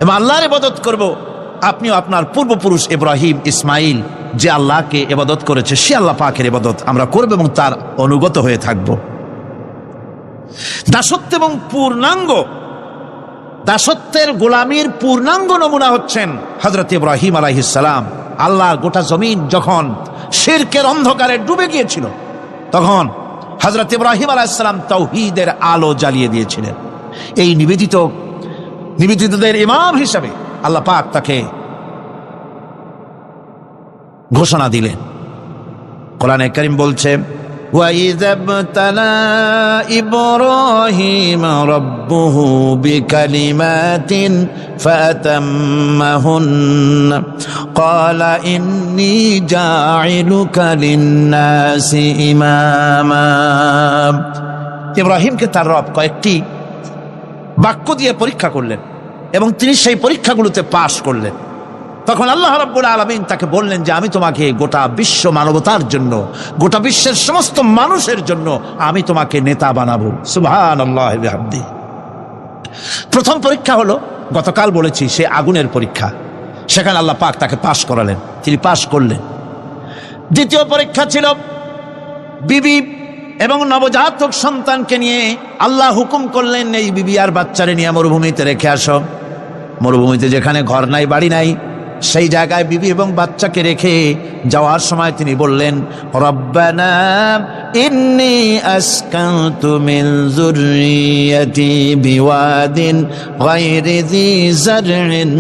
[SPEAKER 1] এবং আল্লাহর ইবাদত করব। আপনিও আপনার পূর্বপুরুষ ইব্রাহিম ইসমাইল যে আল্লাহকে ইবাদত করেছে, সে আল্লাহ পাকের ইবাদত আমরা করব এবং তার অনুগত হয়ে থাকব। দাসত্ব এবং দাসত্বের গোলামীর পূর্ণাঙ্গ নমুনা হচ্ছেন হযরত ইব্রাহিম আলাইহিস সালাম। আল্লাহর গোটা জমিন যখন শিরকের অন্ধকারে ডুবে গিয়েছিল, তখন হযরত ইব্রাহিম আলাইহিস সালাম তাওহীদের আলো জ্বালিয়ে দিয়েছিলেন। এই নিবেদিতদের ইমাম হিসাবে আল্লাহ পাক তাকে ঘোষণা দিলেন। কোরআনে কারীম বলছে, وَإِذَا ابْتَلَى إِبْرَاهِيمَ رَبُّهُ بِكَلِمَاتٍ فَأَتَمَّهُنَّ قَالَ إِنِّي جَاعِلُكَ لِلنَّاسِ إِمَامًا। ইব্রাহিমকে তার রব কয়েকটি বাক্য দিয়ে পরীক্ষা করলেন এবং তিনি সেই পরীক্ষাগুলোতে পাশ করলেন। তখন আল্লাহ রাব্বুল আলামিন তাকে বললেন যে আমি তোমাকে গোটা বিশ্ব মানবতার জন্য, গোটা বিশ্বের সমস্ত মানুষের জন্য আমি তোমাকে নেতা বানাবো। সুবহানাল্লাহি ওয়া বিহামদিহি। প্রথম পরীক্ষা হলো, গতকাল বলেছি, সে আগুনের পরীক্ষা। সেখানে আল্লাহ পাক তাকে পাশ করালেন, তিনি পাশ করলেন। দ্বিতীয় পরীক্ষা ছিল বিবি এবং নবজাতক সন্তানকে নিয়ে আল্লাহ হুকুম করলেন, এই বিবি আর বাচ্চারে নিয়ে মরুভূমিতে রেখে আসো। মরুভূমিতে যেখানে ঘর নাই, বাড়ি নাই, সেই জায়গায় বিবি এবং বাচ্চাকে রেখে যাওয়ার সময় তিনি বললেন, রব্বানা ইন্নী আসকানতু মিন যুররিয়াতি বিওয়াদিন গায়রি যী যারইন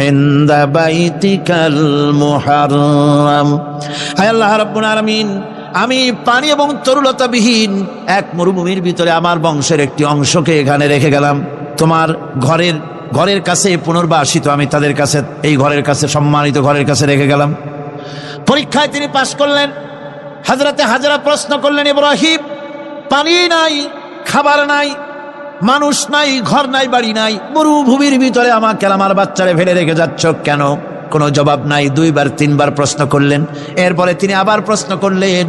[SPEAKER 1] ইনদা বাইতিকাল মুহাররাম। হায় আল্লাহ রাব্বুল আলামিন, আমি পানি এবং তরুলতাবিহীন এক মরুভূমির ভিতরে আমার বংশের একটি অংশকে এখানে রেখে গেলাম। তোমার ঘরের কাছে পুনর্বাসিত, আমি তাদের কাছে, এই ঘরের কাছে, সম্মানিত ঘরের কাছে রেখে গেলাম। পরীক্ষায় তিনি পাশ করলেন। হযরতে হাজরা প্রশ্ন করলেন, ইব্রাহিম, পানি নাই, খাবার নাই, মানুষ নাই, ঘর নাই, বাড়ি নাই, মরুভূমির ভিতরে আমাকে আমার বাচ্চারে ফেলে রেখে যাচ্ছ কেন? কোনো জবাব নাই। 2 বার 3 বার প্রশ্ন করলেন। এরপরে তিনি আবার প্রশ্ন করলেন,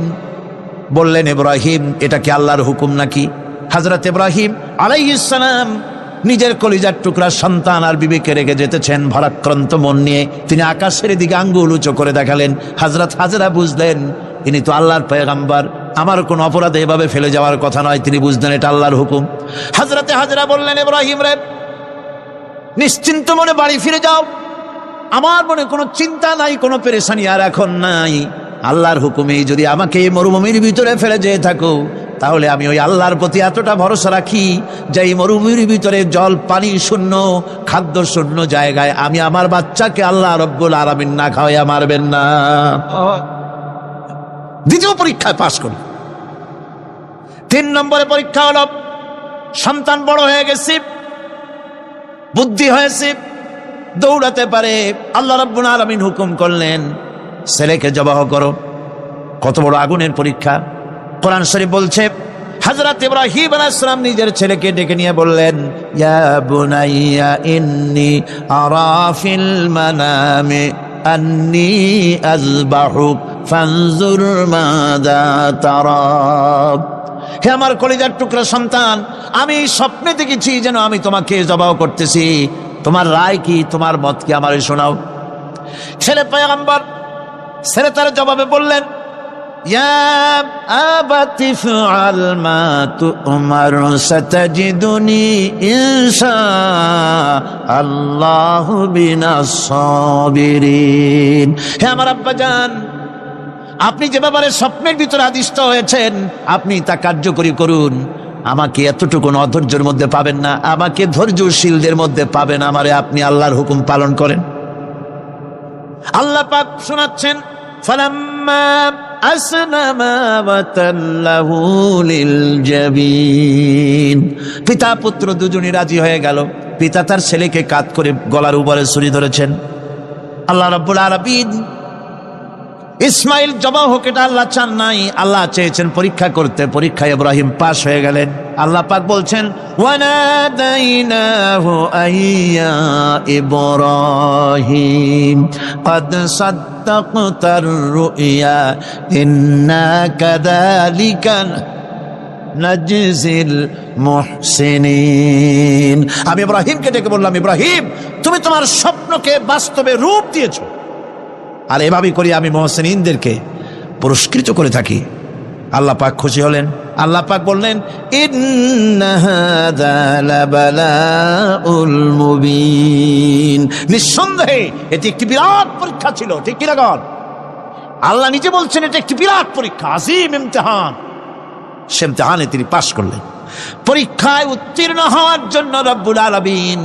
[SPEAKER 1] বললেন, ইব্রাহিম, এটা কি আল্লাহর হুকুম নাকি? হযরত ইব্রাহিম আলাইহিস সালাম নিজের কলিজার টুকরা সন্তান আর বিবিকে রেখে যেতেছেন ভারাক্রান্ত মন নিয়ে। তিনি আকাশের দিকে আঙ্গুল উঁচু করে দেখালেন। হযরত হাজরা বুঝলেন ইনি তো আল্লাহর পয়গম্বর, আমার কোন অপরাধে এভাবে ফেলে যাওয়ার কথা নয়। তিনি বুঝলেন এটা আল্লাহর হুকুম। হযরতে হাজরা বললেন, ইব্রাহিম রে, নিশ্চিন্ত মনে বাড়ি ফিরে যাও, আমার মনে কোনো চিন্তা নাই, কোনো পেরেশানি আর এখন নাই। আল্লাহর হুকুমে যদি আমাকে এই মরুভূমির ভিতরে ফেলে যেয়ে থাকো, তাহলে আমি ওই আল্লাহর প্রতি এতটা ভরসা রাখি যে এই মরুভূমির ভিতরে জল পানি শূন্য, খাদ্য শূন্য জায়গায় আমি আমার বাচ্চাকে আল্লাহ রব্বুল আলামিন না খাওয়াইয়া মারবেন না। দ্বিতীয় পরীক্ষায় পাশ করি। 3 নম্বরে পরীক্ষা হলো, সন্তান বড় হয়ে গেছে, বুদ্ধি হয়েছে, দৌড়াতে পারে। আল্লাহ রাব্বুল আলামিন হুকুম করলেন ছেলেকে জবাহ করো। কত বড় আগুনের পরীক্ষা! কোরআন শরীফ বলছে, হযরত ইব্রাহিম আলাইহিস সালাম নিজের ছেলেকে ডেকে নিয়ে বললেন, ইয়া বুনাইয়া ইন্নী আরা ফিল মানামি আন্নী আযবাহুক ফানজুর মাযা তারা। হে আমার কলিজার টুকরা সন্তান, আমি স্বপ্নে দেখেছি যেন আমি তোমাকে জবাহ করতেছি, তোমার রায় কি, তোমার মত কি, আমারে শোনাও। ছেলে পয়গম্বর, ছেলে তার জবাবে বললেন, ইয়া আবাতি ফাআল মা তু'মার সাতাজিদুনি ইনশাআল্লাহু বিনাস সাবিরিন। হে আমার আব্বাজান, আপনি যে ব্যাপারে স্বপ্নের ভিতরে আদিষ্ট হয়েছেন আপনি তা কার্যকরী করুন। আমাকে এতটুকু অধৈর্যের মধ্যে পাবেন না, আমাকে ধৈর্যশীলদের মধ্যে পাবেন। আমারে আপনি আল্লাহর হুকুম পালন করেন। আল্লাহ পাক শোনাচ্ছেন, ফালাম্মা আসলামা ওয়া তাল্লাহু লিল জাবিন। পিতা পুত্র দুজনই রাজি হয়ে গেল। পিতা তার ছেলেকে কাঁধ করে গলার উপরে ছুরি ধরেছেন। আল্লাহ রাব্বুল আলামিন ইসমাইল জবাহ হোক এটা আল্লাহ চান নাই, আল্লাহ চেয়েছেন পরীক্ষা করতে। পরীক্ষায় ইব্রাহিম পাশ হয়ে গেলেন। আল্লাহ পাক বলছেন, ওয়ানাদাইনাহু আইয়া ইব্রাহিম ক্বাদ সাদ্দাকতার রুইয়া ইন্না কাযালিকা নাজজিল মুহসিনিন। আমি ইব্রাহিমকে ডেকে বললাম, ইব্রাহিম, তুমি তোমার স্বপ্নকে বাস্তবে রূপ দিয়েছো, আর এভাবেই করি আমি মুহসিনিনদেরকে পুরস্কৃত করে থাকি। আল্লাহ পাক খুশি হলেন। আল্লাহ পাক বললেন, ইন্না হাযা লাবালাউল মুবিন। নিঃসন্দেহে এটি একটি বিরাট পরীক্ষা ছিল। ঠিক কি না? আল্লাহ নিজে বলছেন এটা একটি বিরাট পরীক্ষা, আযীম ইমতিহান। সে ইমতিহানে তিনি পাশ করলেন। পরীক্ষায় উত্তীর্ণ হওয়ার জন্য রব্বুল আলামিন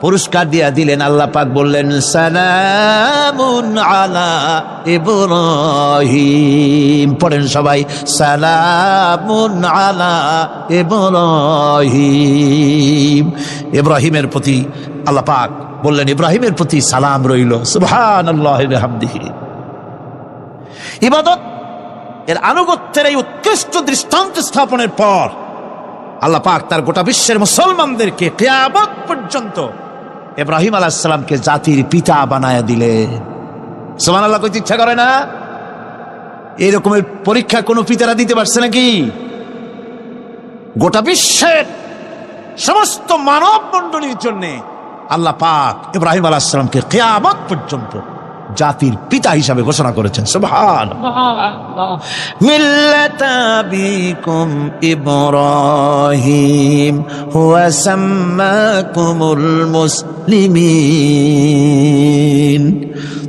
[SPEAKER 1] পুরস্কার দিয়া দিলেন। আল্লাহ পাক বললেন, সালামুন আলা ইব্রাহিম। পড়েন সবাই, সালামুন আলা ইব্রাহিম। ইব্রাহিমের প্রতি আল্লাহ পাক বললেন, ইব্রাহিমের প্রতি সালাম রইল। সুবহানাল্লাহি ওয়া বিহামদিহি। ইবাদত এর আনুগত্যের এই উৎকৃষ্ট দৃষ্টান্ত স্থাপনের পর আল্লাহ পাক তার গোটা বিশ্বের মুসলমানদেরকে কিয়ামত পর্যন্ত ইব্রাহিম আলাইহিস সালামকে জাতির পিতা বানায়া দিলেন। সুবহানাল্লাহ। কইতে ইচ্ছা করে না? এরকমের পরীক্ষা কোন পিতারা দিতে পারছে নাকি? গোটা বিশ্বের সমস্ত মানব মণ্ডলীর জন্য আল্লাহ পাক ইব্রাহিম আলাইহিস সালামকে কিয়ামত পর্যন্ত জাতির পিতা হিসাবে ঘোষণা করেছেন। সুবহানাল্লাহ। মিল্লাতা বিকুম ইব্রাহিম হুয়া সাম্মাকুমুল মুসলিমিন।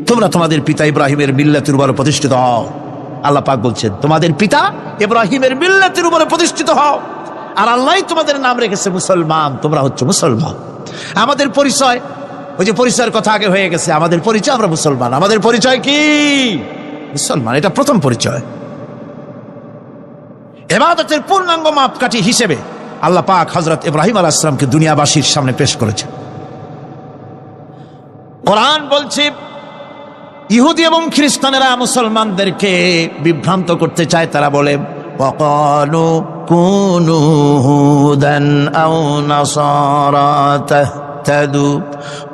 [SPEAKER 1] তোমরা তোমাদের পিতা ইব্রাহিমের মিল্লাতের উপরে প্রতিষ্ঠিত হও। আল্লাহ পাক বলছেন, তোমাদের পিতা ইব্রাহিমের মিল্লাতের উপরে প্রতিষ্ঠিত হও, আর আল্লাহই তোমাদের নাম রেখেছে মুসলমান। তোমরা হচ্ছে মুসলমান। আমাদের পরিচয়, ওই যে পরিচয়ের কথা আগে হয়ে গেছে, আমাদের পরিচয় আমরা মুসলমান। আমাদের পরিচয় কি? মুসলমান। এটা প্রথম পরিচয়। ইবাদতের পূর্ণাঙ্গ মাপকাঠি হিসেবে আল্লাহ পাক হযরত ইব্রাহিম আলাইহিস সালামকে দুনিয়াবাসীর সামনে পেশ করেছেন। কোরআন বলছে, ইহুদি এবং খ্রিস্টানেরা মুসলমানদেরকে বিভ্রান্ত করতে চায়। তারা বলে, ওয়াকালু কুনু হুদান আও নাসারা واهتدوا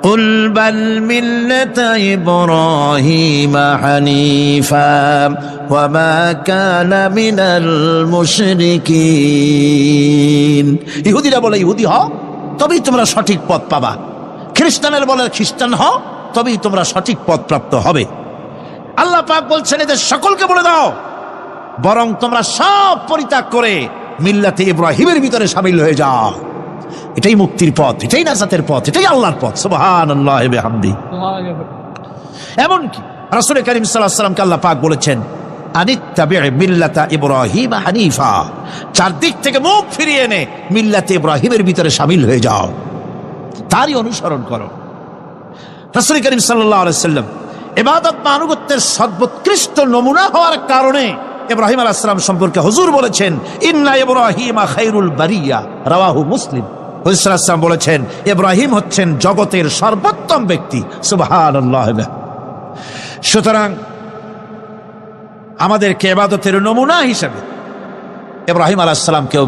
[SPEAKER 1] قل بل ملة إبراهيم حنيفا وما كان من المشركين। ইহুদিরা বলে ইহুদি হও তবেই তোমরা সঠিক পথ পাবা, খ্রিস্টানের বলে খ্রিস্টান হও তবেই তোমরা সঠিক পথ প্রাপ্ত হবে। আল্লাহ পাক বলছেন এদের সকলকে বলে দাও বরং তোমরা সব পরিত্যাগ করে মিল্লাতে ইব্রাহিমের ভিতরে শামিল হয়ে যাও। এটাই মুক্তির পথ, এটাই নাজাতের পথ, এটাই আল্লাহর পথ। সুবহানাল্লাহি ওয়া বিহামদিহি। এমনকি রাসূল করিম সাল্লাল্লাহু আলাইহি ওয়াসাল্লামকে আল্লাহ পাক বলেছেন আনিত্তাবি' মিল্লাতা ইব্রাহিম হানিফা, চারদিক থেকে মুখ ফিরিয়ে এনে মিল্লাতে ইব্রাহিমের ভিতরে শামিল হয়ে যাও, তারই অনুসরণ করো। রাসূল করিম সাল্লাল্লাহু আলাইহি ওয়াসাল্লাম ইবাদত বা আনুগত্যের সর্বোৎকৃষ্ট নমুনা হওয়ার কারণে ইব্রাহিম আলাইহিস সালাম সম্পর্কে হুজুর বলেছেন ইন্না ইব্রাহিমা খায়রুল বারিয়া, রাওয়াহু মুসলিম। হুজুর সাল্লাল্লাহু আলাইহি ওয়াসাল্লাম বলেছেন ইব্রাহিম হচ্ছেন জগতের সর্বোত্তম ব্যক্তি। সুবহানাল্লাহ। সুতরাং আমাদেরকে ইবাদতের নমুনা হিসেবে ইব্রাহিম আলাইহিস সালামকেও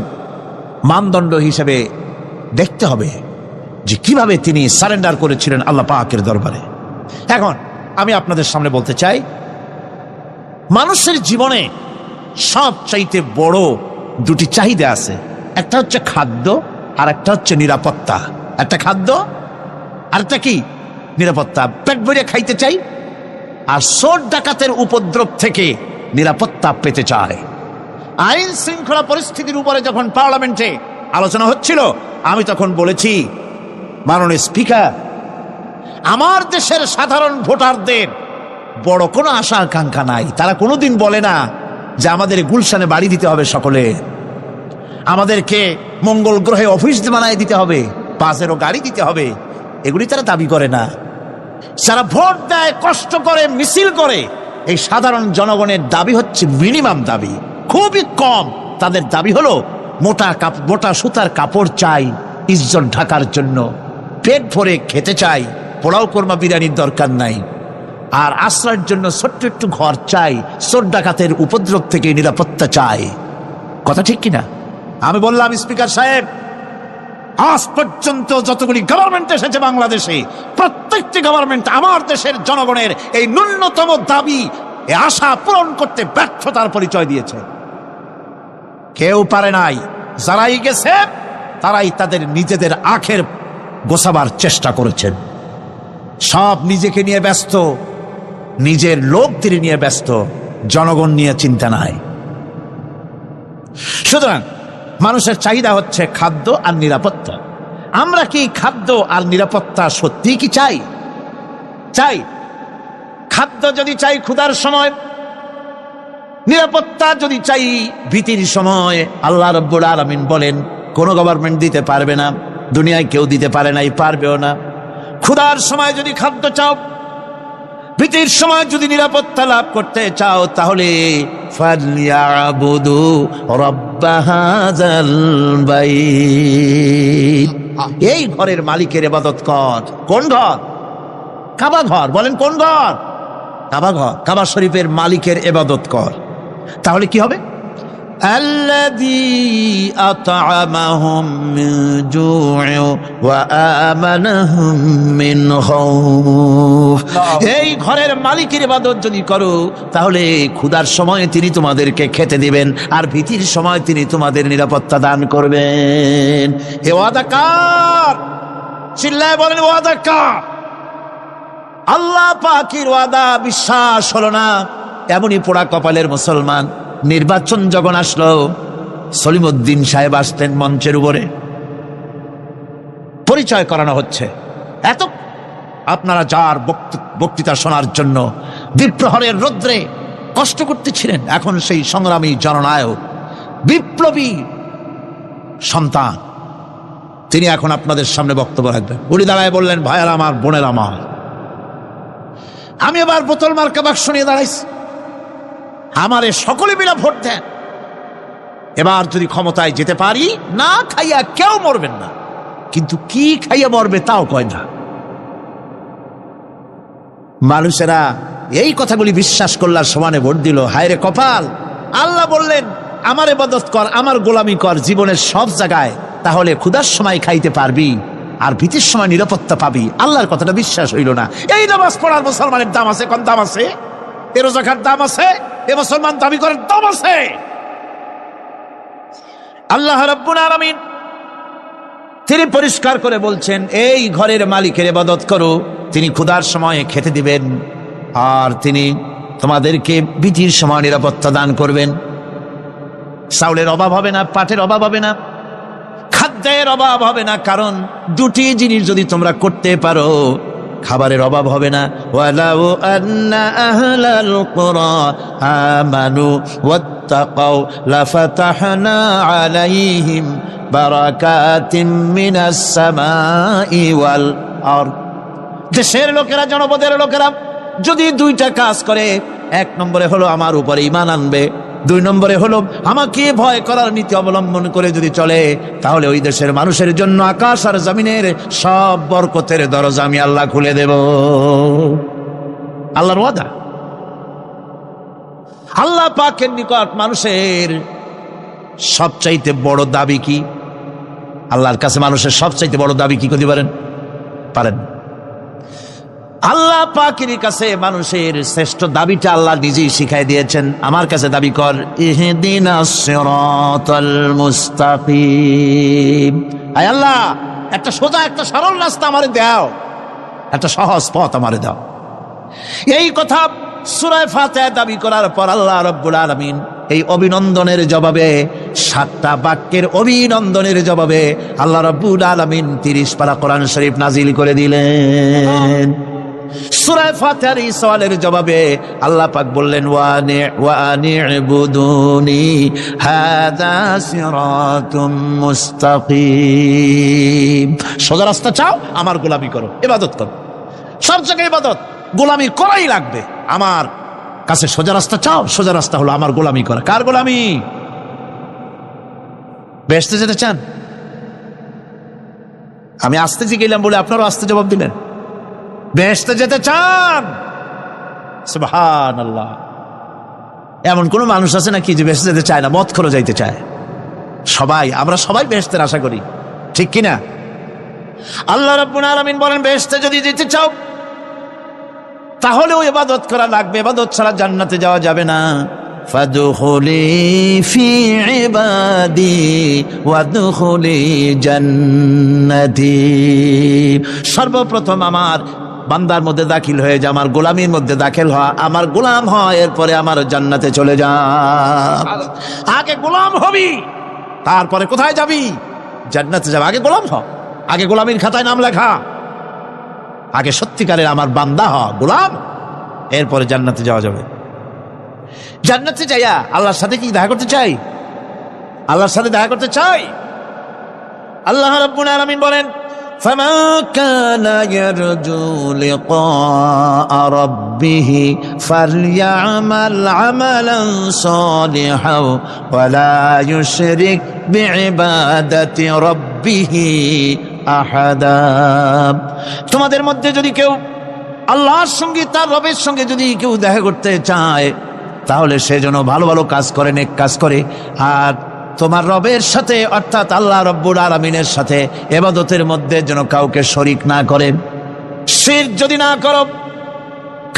[SPEAKER 1] মানদণ্ড হিসেবে দেখতে হবে যে কিভাবে তিনি সারেন্ডার করেছিলেন আল্লাহ পাকের দরবারে। এখন আমি আপনাদের সামনে বলতে চাই মানুষের জীবনে সবচাইতে বড় দুটি চাহিদা আছে, একটা হচ্ছে খাদ্য আর একটা হচ্ছে নিরাপত্তা। একটা খাদ্য আর একটা কি নিরাপত্তা। পেট ভরে খাইতে চাই আর চোর ডাকাতের উপদ্রব থেকে নিরাপত্তা পেতে চায়। আইন শৃঙ্খলা পরিস্থিতির উপরে যখন পার্লামেন্টে আলোচনা হচ্ছিল আমি তখন বলেছি মাননীয় স্পিকার, আমার দেশের সাধারণ ভোটারদের বড় কোনো আশা আকাঙ্ক্ষা নাই। তারা কোনোদিন বলে না যে আমাদের গুলশানে বাড়ি দিতে হবে, সকলে আমাদেরকে মঙ্গল গ্রহে অফিস বানায় দিতে হবে, বাসেরও গাড়ি দিতে হবে, এগুলি তারা দাবি করে না। যারা ভোট দেয়, কষ্ট করে, মিছিল করে, এই সাধারণ জনগণের দাবি হচ্ছে মিনিমাম দাবি, খুবই কম। তাদের দাবি হলো মোটা সুতার কাপড় চাই ইজ্জত ঢাকার জন্য, পেট ভরে খেতে চাই, পোলাও কোরমা বিরিয়ানির দরকার নাই, আর আশ্রয়ের জন্য ছোট্ট একটু ঘর চাই, চোর ডাকাতের উপদ্রব থেকে নিরাপত্তা চাই। কথা ঠিক কিনা? আমি বললাম স্পিকার সাহেব, আজ পর্যন্ত যতগুলি গভর্নমেন্ট এসেছে বাংলাদেশে, প্রত্যেকটি গভর্নমেন্ট আমার দেশের জনগণের এই ন্যূনতম দাবি, এই আশা পূরণ করতে ব্যর্থতার পরিচয় দিয়েছে। কেউ পারে নাই। যারাই গেছে তারাই তাদের নিজেদের আখের গোছাবার চেষ্টা করেছেন। সব নিজেকে নিয়ে ব্যস্ত, নিজের লোকদের নিয়ে ব্যস্ত, জনগণ নিয়ে চিন্তা নাই। সুতরাং মানুষের চাহিদা হচ্ছে খাদ্য আর নিরাপত্তা। আমরা কি খাদ্য আর নিরাপত্তা সত্যি কি চাই? চাই। খাদ্য যদি চাই ক্ষুধার সময়, নিরাপত্তা যদি চাই ভীতির সময়, আল্লাহ রাব্বুল আলামিন বলেন কোন গভর্নমেন্ট দিতে পারবে না, দুনিয়ায় কেউ দিতে পারে নাই, পারবেও না। ক্ষুধার সময় যদি খাদ্য চাও, ভীতির সময় যদি নিরাপত্তা লাভ করতে চাও, তাহলে ফালইয়াবুদু রাব্ব হাযাল বাইত, এই ঘরের মালিকের ইবাদত কর। কোন ঘর? কাবা ঘর। বলেন কোন ঘর? কাবা ঘর। কাবা শরীফের মালিকের ইবাদত কর। তাহলে কি হবে? আল্লাযী আত'আমাহুম মিন জু'in ওয়া আমানাহুম মিন খাউফ, এই ঘরের মালিকের ইবাদত যদি করো তাহলে ক্ষুধার সময় তিনি তোমাদেরকে খেতে দিবেন, আর ভীতির সময় তিনি তোমাদের নিরাপত্তা দান করবেন। এ ওয়াদা কার? চিল্লায় বলেন ওয়াদা কার? আল্লাহ পাকের ওয়াদা বিশ্বাস হলো না, এমনই পোড়া কপালের মুসলমান। নির্বাচন যখন আসলো, সলিমউদ্দিন সাহেব আসতেন মঞ্চের উপরে, পরিচয় করানো হচ্ছে। এত আপনারা যার বক্তৃতা শোনার জন্য দ্বিপ্রহরের রৌদ্রে কষ্ট করতেছিলেন, এখন সেই সংগ্রামী জননায়ক, বিপ্লবী সন্তান, তিনি এখন আপনাদের সামনে বক্তব্য রাখবেন। উনি দাঁড়ায় বললেন, ভাইয়ার আমার, বোনের আমার, আমি এবার বোতল মার্কা বাক্স নিয়ে দাঁড়াইছি, আমারে সকলে মিলে ভোট দেন। এবার যদি ক্ষমতায় যেতে পারি, না খাইয়া কেউ মরবেন না, কিন্তু কি খাইয়া মরবে তাও কয় না। মানুষেরা এই কথাগুলি বিশ্বাস করলার সমানে ভোট দিল। হায় রে কপাল! আল্লাহ বললেন আমার ইবাদত কর, আমার গোলামি কর জীবনের সব জায়গায়, তাহলে ক্ষুধার সময় খাইতে পারবি, আর ভীতির সময় নিরাপত্তা পাবি, আল্লাহর কথাটা বিশ্বাস হইল না। এই নামাজ পড়ার মুসলমানের দাম আছে, কোন দাম আছে? এ রোজাকার দাম আছে, এ মুসলমান দাবি করার দাম আছে। আল্লাহ রাব্বুল আলামিন তিনি পরিষ্কার করে বলছেন, এই ঘরের মালিকের ইবাদত করো, তিনি ক্ষুধার সময় খেতে দিবেন, আর তিনি তোমাদেরকে ভীতির সময় নিরাপত্তা দান করবেন। চাউলের অভাব হবে না, পাটের অভাব হবে না, খাদ্যের অভাব হবে না, কারণ দুটি জিনিস যদি তোমরা করতে পারো খাবারের অভাব হবে না। ওয়ালাউ আন্না আহলাল কুরা আমানু ওয়াত্তাকাউ লাফাতাহনা আলাইহিম বারাকাতিম মিনাস সামাই ওয়াল আরদ। দেশের লোকেরা, জনপদের লোকেরা যদি দুইটা কাজ করে, এক নম্বরে হলো আমার উপরে ঈমান আনবে, দুই নম্বরে হলো আমাকে ভয় করার নীতি অবলম্বন করে যদি চলে, তাহলে ওই দেশের মানুষের জন্য আকাশ আর জমিনের সব বরকতের দরজা আমি আল্লাহ খুলে দেব। আল্লাহর ওয়াদা। আল্লাহ পাকের নিকট মানুষের সবচাইতে বড় দাবি কি? আল্লাহর কাছে মানুষের সবচাইতে বড় দাবি কি করতে পারেন? আল্লাহ পাকের কাছে মানুষের শ্রেষ্ঠ দাবিটা আল্লাহ নিজেই শিখাই দিয়েছেন। আমার কাছে দাবি কর, ইহদিনাস সিরাতাল মুস্তাকিম। আয় আল্লাহ, একটা সোজা, একটা সরল রাস্তা আমারে দাও, একটা সহজ পথ আমারে দাও। এই কথা সূরা ফাতিহা দাবি করার পর আল্লাহ রাব্বুল আলামিন এই অভিনন্দনের জবাবে, 7টা বাক্যের অভিনন্দনের জবাবে আল্লাহ রাব্বুল আলামিন 30 পারা কোরআন শরীফ নাজিল করে দিলেন। সূরা ফাতিহার এই সওয়ালের জবাবে আল্লাহ পাক বললেন, ওয়া আনি'বুদুনি হাযা সিরাতুম মুস্তাকিম। সোজা রাস্তা চাও, আমার গোলামি করো, ইবাদত করো। সব জায়গায় ইবাদত, গোলামি করাই লাগবে। আমার কাছে সোজা রাস্তা চাও, সোজা রাস্তা হলো আমার গোলামি করা। কার গোলামি? বেহেশতে যেতে চান? আমি আস্তে গেলাম বলে আপনারাও আস্তে জবাব দিলেন। বেহেশতে যেতে চান? সুবহানাল্লাহ। এমন কোন মানুষ আছে নাকি যে বেহেশতে যেতে চায় না? মদ খোর যাইতে চায়। সবাই, আমরা সবাই বেহেশতের আশা করি, ঠিক কিনা? আল্লাহ রাব্বুল আলামিন বলেন, বেহেশতে যদি যেতে চাও তাহলেও ইবাদত করা লাগবে, ইবাদত ছাড়া জান্নাতে যাওয়া যাবে না। ফাদখুলি ফি ইবাদি ওয়াদখুলি জান্নাতি। সর্বপ্রথম আমার বান্দার মধ্যে দাখিল হয়ে যা, আমার গোলামির মধ্যে দাখিল হওয়া, আমার গোলাম হয়, এরপরে আমার জান্নাতে চলে যা। আগে গোলাম হবি, তারপরে কোথায় যাবি? জান্নাতে যাবে। আগে গোলাম হ, আগে গোলামির খাতায় নাম লেখা, আগে সত্যিকারের আমার বান্দা হ, গোলাম, এরপরে জান্নাতে যাওয়া যাবে। জান্নাতে যাইয়া আল্লাহর সাথে কি দেখা করতে চাই? আল্লাহর সাথে দেখা করতে চাই। আল্লাহ রাব্বুল আলামিন বলেন, ফামান কানা ইয়ারজু লিকা রাব্বিহি ফালইআমাল আমালান সালিহান ওয়া লা ইউশরিক বিইবাদাতি রাব্বিহি আহাদা। তোমাদের মধ্যে যদি কেউ আল্লাহর সঙ্গে, তার রবের সঙ্গে যদি কেউ দেখা করতে চায়, তাহলে সে যেন ভালো ভালো কাজ করে, নেক কাজ করে, আর তোমার রবের সাথে অর্থাৎ আল্লাহ রাব্বুল আলামিনের সাথে ইবাদতের মধ্যে যেন কাউকে শরীক না করে। শিরক যদি না করো,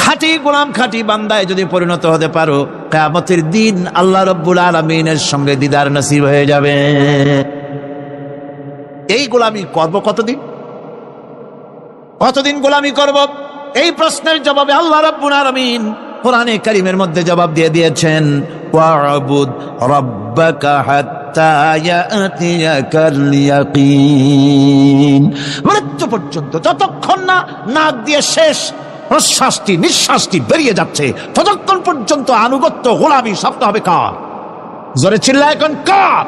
[SPEAKER 1] খাঁটি গোলাম, খাঁটি বান্দায় যদি পরিণত হতে পারো, কিয়ামতের দিন আল্লাহ রাব্বুল আলামিনের সঙ্গে দিদার নসিব হয়ে যাবে। এই গোলামি করব কতদিন? কতদিন গোলামি করব? এই প্রশ্নের জবাবে আল্লাহ রাব্বুল আলামিন কোরআনে কারীমের মধ্যে জবাব দিয়ে দিয়েছেন, ওয়া'বুদ রাব্বাকা হাত্তা ইয়াতিয়াকাল ইয়াকিন। মৃত্যু পর্যন্ত, যতক্ষণ না নাক দিয়ে শেষ প্রশ্বাসটি, নিঃশ্বাসটি বেরিয়ে যাচ্ছে, ততক্ষণ পর্যন্ত আনুগত্য, গোলামি সব হবে কার? জোরে চিল্লায় এখন কার?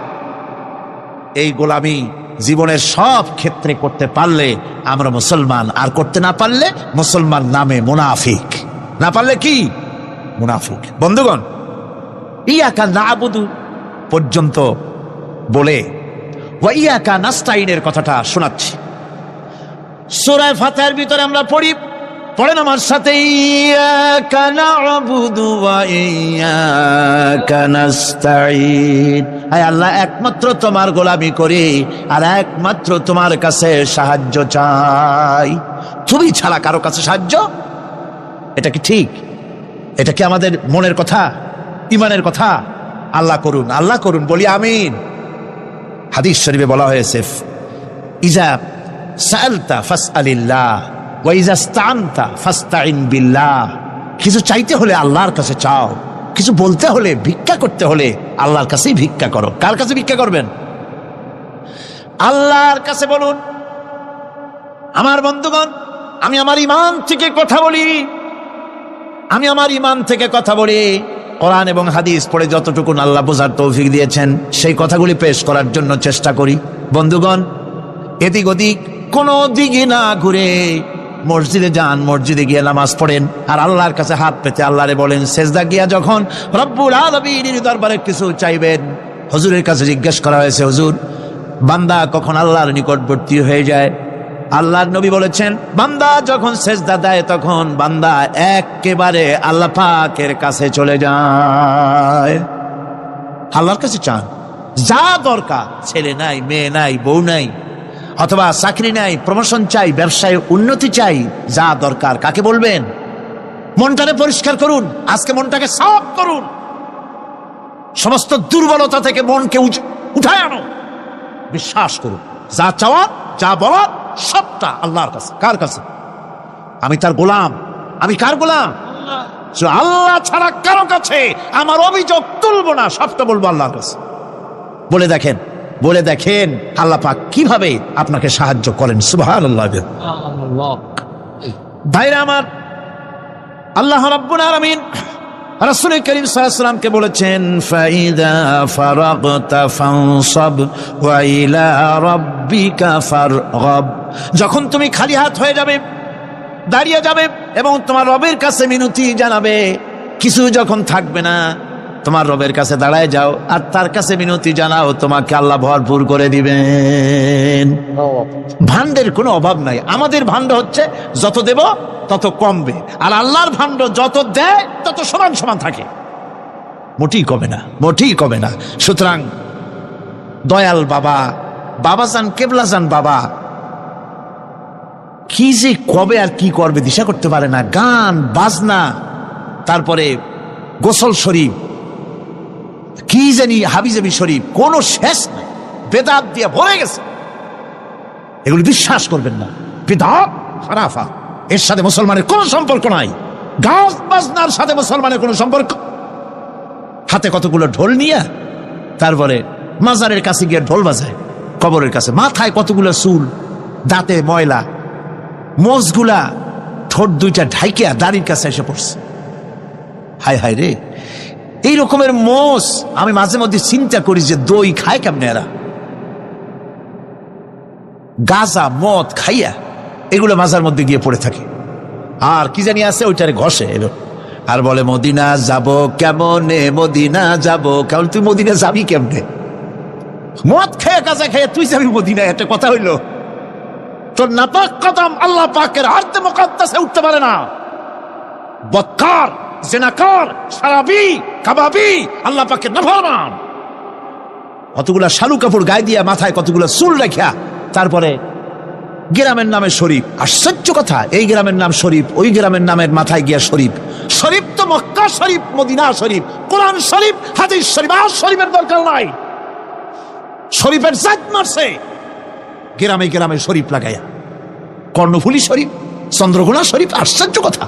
[SPEAKER 1] এই গোলামি জীবনের সব ক্ষেত্রে করতে পারলে আমরা মুসলমান, আর করতে না পারলে মুসলমান নামে মুনাফিক। না পারলে কি? মুনাফিক। বন্ধুগণ, ইয়াকা না'বুদু পর্যন্ত বলে ওয়া ইয়াকা নাস্তাইনের কথাটা শোনাচ্ছি। সূরা ফাতিহার ভিতরে আমরা পড়ি, পড়েন আমার সাথে, ইয়াকা না'বুদু ওয়া ইয়াকা নাস্তাইন। আয় আল্লাহ একমাত্র তোমার গোলামি করি আর একমাত্র তোমার কাছে সাহায্য চাই, তুমি ছাড়া কারো কাছে সাহায্য? এটা কি ঠিক? এটা কি আমাদের মনের কথা, ইমানের কথা? আল্লাহ করুন, আল্লাহ করুন, বলি আমিন। হাদিস শরীফে বলা হয়েছে, ইজা সাআলতা ফাসআলিল্লাহ ওয়া ইজা ইসতাআনতা ফাসতাইন বিল্লাহ। কিছু চাইতে হলে আল্লাহর কাছে চাও, কিছু বলতে হলে, ভিক্ষা করতে হলে আল্লাহর কাছেই ভিক্ষা করো। কার কাছে ভিক্ষা করবেন? আল্লাহর কাছে বলুন। আমার বন্ধুগণ, আমি আমার ঈমান থেকে কথা বলি, আমি আমার ঈমান থেকে কথা বলি। কোরআন এবং হাদিস পড়ে যতটুকু আল্লাহ বোঝার তৌফিক দিয়েছেন সেই কথাগুলি পেশ করার জন্য চেষ্টা করি। বন্ধুগণ, এদিক ওদিক কোনো দিকে না ঘুরে মসজিদে যান, মসজিদে গিয়ে নামাজ পড়েন আর আল্লাহর কাছে হাত পেতে আল্লাহরে বলেন। সেজদা গিয়া যখন রব্বুল আলামিনের দরবারে কিছু চাইবেন, হুজুরের কাছে জিজ্ঞেস করা হয়েছে, হুজুর বান্দা কখন আল্লাহর নিকটবর্তী হয়ে যায়? আল্লাহর নবী বলেছেন, বান্দা যখন সেজদা দেয় তখন বান্দা একেবারে আল্লাহ পাকের কাছে চলে যায়। আল্লাহর কাছে চান যা দরকার, ছেলে নাই, মেয়ে নাই, বউ নাই, অথবা চাকরি নাই, প্রমোশন চাই, ব্যবসায় উন্নতি চাই, যা দরকার কাকে বলবেন? মনটাকে পরিষ্কার করুন, আজকে মনটাকে সাফ করুন, সমস্ত দুর্বলতা থেকে মনকে উঠায় আনো, বিশ্বাস করুন যা চাওয়া যা বলা সবটা আল্লাহর কাছে। কার কাছে? আমি তার গোলাম। আমি কার গোলাম? আল্লাহ ছাড়া কারো কাছে আমার অভিযোগ তুলবো না, সবটা বলবো আল্লাহর কাছে। বলে দেখেন, বলে দেখেন আল্লাহ পাক কিভাবে আপনাকে সাহায্য করেন। সুবহানাল্লাহ। ভাইরা আমার, আল্লাহ রাব্বুল আলামিন রাসূল করিম সাল্লাল্লাহু আলাইহি ওয়াসাল্লামকে বলেছেন, ফাইদা ফারাগতা ফানসাব ওয়া ইলা রাব্বিকা ফারগাব। যখন তুমি খালি হাত হয়ে যাবে, দাঁড়িয়ে যাবে এবং তোমার রবের কাছে মিনতি জানাবে, কিছু যখন থাকবে না, তোমার রবের কাছে দাঁড়ায় যাও আর তার কাছে মিনতি জানাও, তোমাকে আল্লাহ ভরপুর করে দিবেন। ভান্ডের কোনো অভাব নাই। আমাদের ভান্ড হচ্ছে যত দেব তত কমবে, আর আল্লাহর ভান্ড যত দেয় তত সমান সমান থাকে, মোটেই কমে না, মোটেই কমে না। সুতরাং দয়াল বাবা, বাবাজান, কেবলাজান বাবা কি যে কবে আর কি করবে দিশা করতে পারে না। গান বাজনা, তারপরে গোসল শরীফ, কি জানি হাবিজাবি শরীফ, কোন শেষ নাই, বেদাত দিয়ে ভরে গেছে। এগুলি বিশ্বাস করবেন না, বেদাত খারাফা, এর সাথে মুসলমানের কোনো সম্পর্ক নাই। গাছ বাজনার সাথে মুসলমানের কোনো সম্পর্ক। হাতে কতগুলো ঢোল নিয়ে তারপরে মাজারের কাছে গিয়ে ঢোল বাজায়, কবরের কাছে, মাথায় কতগুলো চুল, দাঁতে ময়লা, মোজগুলা ঠোঁট দুইটা ঢাইকিয়া দাড়ির কাছে এসে পড়ছে। হায় হায় রে, এই রকমের মোষ আমি মাঝে মধ্যে চিন্তা করি যে দই খায় কেমনে এরা। গাঁজা মদ খাইয়া এগুলো মাজার মধ্যে গিয়ে পড়ে থাকে, আর কি জানি আছে ওইটারে ঘষে এলো আর বলে মদিনা যাব কেমনে, মদিনা যাব কেমন। তুই মদিনা যাবি কেমনে? মদ খেয়ে গাঁজা খেয়ে তুই যাবি মদিনা? একটা কথা হইল? তোর নাপাক কদম আল্লাহ পাকের আরদে মুকাদ্দাসে উঠতে পারে না। বদকার, জিনাকার, শারাবি, কাবাবি, আল্লাহ পাকের নাফরমান। কতগুলা শালু কাপড় গায়ে দিয়া মাথায় কতগুলা চুল রাখিয়া তারপরে গ্রামের নামে শরীফ। আশ্চর্য কথা, এই গ্রামের নাম শরীফ, ওই গ্রামের নামের মাথায় গিয়া শরীফ। শরীফ তো মক্কা শরীফ, মদিনা শরীফ, কোরআন শরীফ, হাদিস শরীফ। আর শরীফের দরকার নাই। শরীফের জাত মারছে গ্রামে গ্রামে শরীফ লাগাইয়া। কর্ণফুলী শরীফ, চন্দ্রকোনা শরীফ। আশ্চর্য কথা।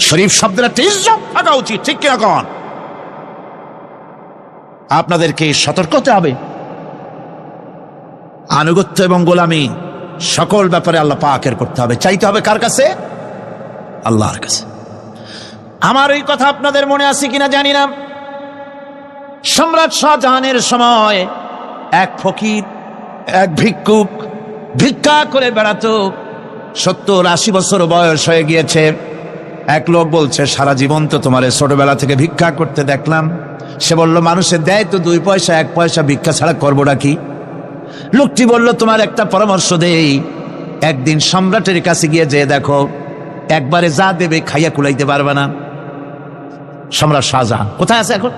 [SPEAKER 1] শরীফ শব্দের একটা ইজ্জত থাকা উচিত, ঠিক কিনা কন? আপনাদেরকে সতর্ক হতে হবে। আনুগত্য এবং গোলামি সকল ব্যাপারে আল্লাহ পাকের করতে হবে। চাইতে হবে কার কাছে? আল্লাহর কাছে। আমার এই কথা আপনাদের মনে আছে কিনা জানি না। সম্রাট শাহজাহানের সময় এক ফকির, এক ভিক্ষুক ভিক্ষা করে বেড়াতো। 70-80 বছর বয়স হয়ে গিয়েছে। এক লোক বলছে, সারা জীবন তো তোমার ছোটবেলা থেকে ভিক্ষা করতে দেখলাম। সে বলল, মানুষের দেয় তো 2 পয়সা, 1 পয়সা, ভিক্ষা ছাড়া করবোটা কি? লোকটি বলল, তোমার একটা পরামর্শ দেই। একদিন সম্রাটের কাছে গিয়ে যে দেখো, একবারে যা দেবে খাইয়া কুলাইতে পারবে না। সম্রাট শাহজাহান কোথায় আছে এখন?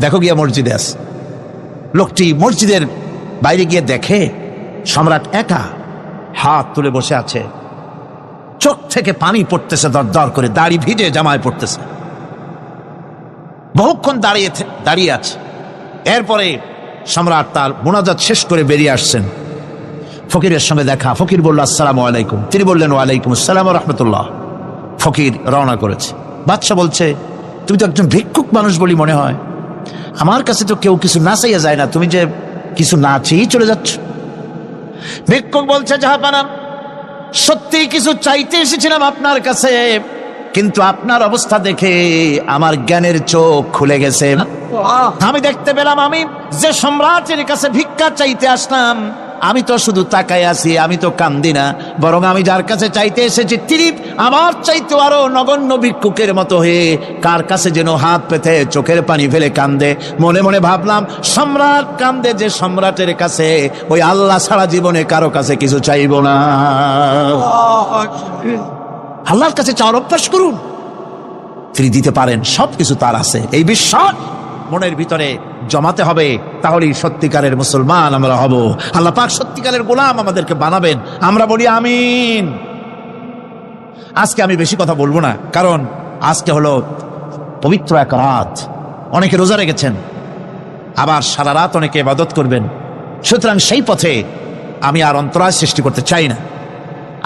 [SPEAKER 1] দেখো গিয়া মসজিদে আছে। লোকটি মসজিদের বাইরে গিয়ে দেখে সম্রাট একা হাত তুলে বসে আছে, চোখ থেকে পানি পড়তেছে দরদর করে, দাড়ি ভিজে জামায় পড়তেছে, বহুক্ষণ দাঁড়িয়ে আছে। এরপরে সম্রাট তার মুনাজাত শেষ করে বেরিয়ে আসছেন, ফকিরের সঙ্গে দেখা। ফকির বলল, আসসালামু আলাইকুম। তিনি বললেন, ওয়ালাইকুম আসসালাম ওয়া রাহমাতুল্লাহ। ফকির রওনা করেছে। বাদশা বলছে, তুমি তো একজন ভিক্ষুক মানুষ বলি মনে হয়, আমার কাছে তো কেউ কিছু না চাইয়া যায় না, তুমি যে কিছু না চেয়েই চলে যাচ্ছ। ভিক্ষুক বলছে, জাহাপানা, সত্যি কিছু চাইতে এসেছিলাম আপনার কাছে, কিন্তু আপনার অবস্থা দেখে আমার জ্ঞানের চোখ খুলে গেছে। আমি দেখতে পেলাম আমি যে সম্রাটের কাছে ভিক্ষা চাইতে আসলাম, আমি তো শুধু তাকায় আছি, আমি তো কান্দি না, বরং আমি যার কাছে চাইতে এসেছি তিনি আমার চাইতে আরো নগণ্য ভিক্ষুকের মতো হয়ে কার কাছে যেন হাত পেতে চোখের পানি ফেলে কান্দে। মনে মনে ভাবলাম, সম্রাট কান্দে যে সম্রাটের কাছে, ওই আল্লাহ সারা জীবনে কারো কাছে কিছু চাইব না। আল্লাহর কাছে চাওয়ার অভ্যাস করুন, তিনি দিতে পারেন, সবকিছু তার আছে। এই বিশ্বাস মনের ভিতরে জমাতে হবে, তাহলেই সত্যিকারের মুসলমান আমরা হব। আল্লাহ পাক সত্যিকারের গোলাম আমাদেরকে বানাবেন, আমরা বলি আমিন। আজকে আমি বেশি কথা বলবো না, কারণ আজকে হলো পবিত্র এক রাত। অনেকে রোজা রেখেছেন, আবার সারা রাত অনেকে ইবাদত করবেন, সুতরাং সেই পথে আমি আর অন্তরায় সৃষ্টি করতে চাই না।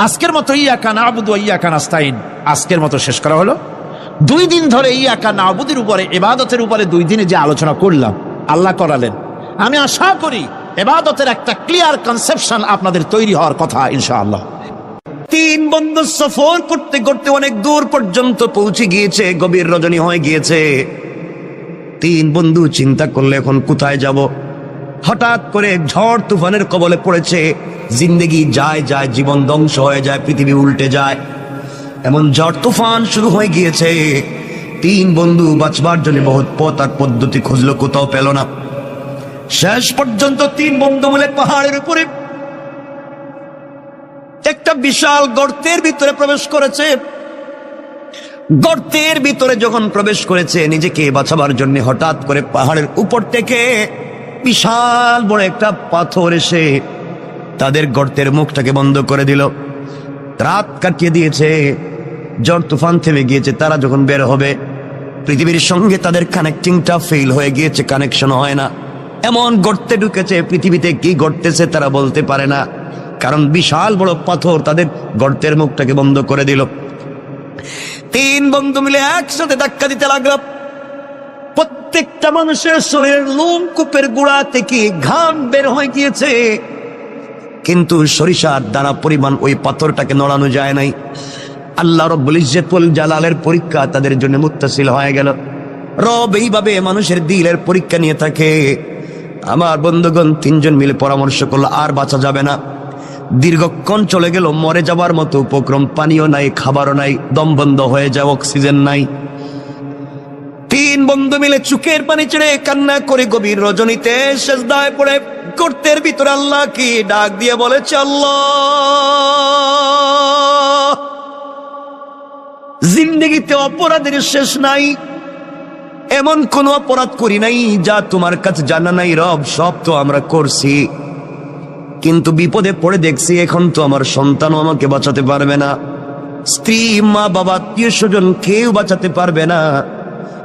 [SPEAKER 1] আজকের মতো ইয়াকা নাবুদু ওয়া ইয়াকা নাস্তাইন আজকের মতো শেষ করা হলো। 2 দিন ধরে ইয়াকা নাবুদের উপরে, ইবাদতের উপরে 2 দিনে যে আলোচনা করলাম, আল্লাহ করালেন। আমি আশা করি ইবাদতের একটা ক্লিয়ার কনসেপশন আপনাদের তৈরি হওয়ার কথা ইনশাআল্লাহ।
[SPEAKER 2] 3 বন্ধু সফর করতে করতে অনেক দূর পর্যন্ত পৌঁছে গিয়েছে, গভীর রজনী হয়ে গিয়েছে। 3 বন্ধু চিন্তা করলে এখন কোথায় যাব। হঠাৎ করে ঝড় তুফানের কবলে পড়েছে, জিন্দেগি যায় যায়, জীবন ধ্বংস হয়ে যায়, পৃথিবী উল্টে যায়, এমন ঝড় তুফান শুরু হয়ে গিয়েছে। 3 বন্ধু বাঁচবার জন্য বহুত পথ আর পদ্ধতি খুঁজলো, কোথাও পেল না। শেষ পর্যন্ত 3 বন্ধু মিলে পাহাড়ের উপরে একটা বিশাল গর্তের ভিতরে প্রবেশ করেছে। গর্তের ভিতরে যখন প্রবেশ করেছে নিজেকে বাঁচাবার জন্য, হঠাৎ করে পাহাড়ের উপর থেকে বিশাল বড় একটা পাথর এসে তাদের গর্তের মুখটাকে বন্ধ করে দিল। রাত কাটিয়ে দিয়েছে, ঝড় তুফান থেমে গিয়েছে। তারা যখন বের হবে, পৃথিবীর সঙ্গে তাদের কানেক্টিংটা ফেল হয়ে গিয়েছে, কানেকশন হয় না। এমন গর্তে ঢুকেছে, পৃথিবীতে কি ঘটতেছে তারা বলতে পারে না, কারণ বিশাল বড় পাথর তাদের গর্তের মুখটাকে বন্ধ করে দিল। 3 বন্ধু মিলে একসাথে ধাক্কা দিতে লাগলো। প্রত্যেকটা মানুষের শরীরের লোমকূপের গোড়া থেকে ঘাম বের হয়ে গিয়েছে, কিন্তু সরিষার দানা পরিমাণ ওই পাথরটাকে নড়ানো যায় নাই। আল্লাহ রব্বুল ইজ্জতুল জালালের পরীক্ষা তাদের জন্য মুত্তাসিল হয়ে গেল। রব এইভাবে মানুষের দিলের পরীক্ষা নিয়ে থাকে। আমার বন্ধুগণ 3 জন মিলে পরামর্শ করলো, আর বাঁচা যাবে না। দীর্ঘক্ষণ চলে গেল, মরে যাবার মতো উপক্রম, পানিও নাই, খাবারও নাই, দম বন্ধ হয়ে যায়, অক্সিজেন নাই। 3 বন্ধু মিলে চোখের পানি ছেড়ে কান্না করে গভীর রজনীতে সেজদায় পড়ে গর্তের ভিতরে আল্লাহকে ডাক দিয়ে বলেছে, আল্লাহ, জিন্দেগিতে অপরাধের শেষ নাই, এমন কোন অপরাধ করি নাই যা তোমার কাছে জানা নাই। রব, সব তো আমরা করছি, কিন্তু বিপদে পড়ে দেখছি এখন তো আমার সন্তানও আমাকে বাঁচাতে পারবে না, স্ত্রী, মা, বাবা, আত্মীয় স্বজন কেউ বাঁচাতে পারবে না।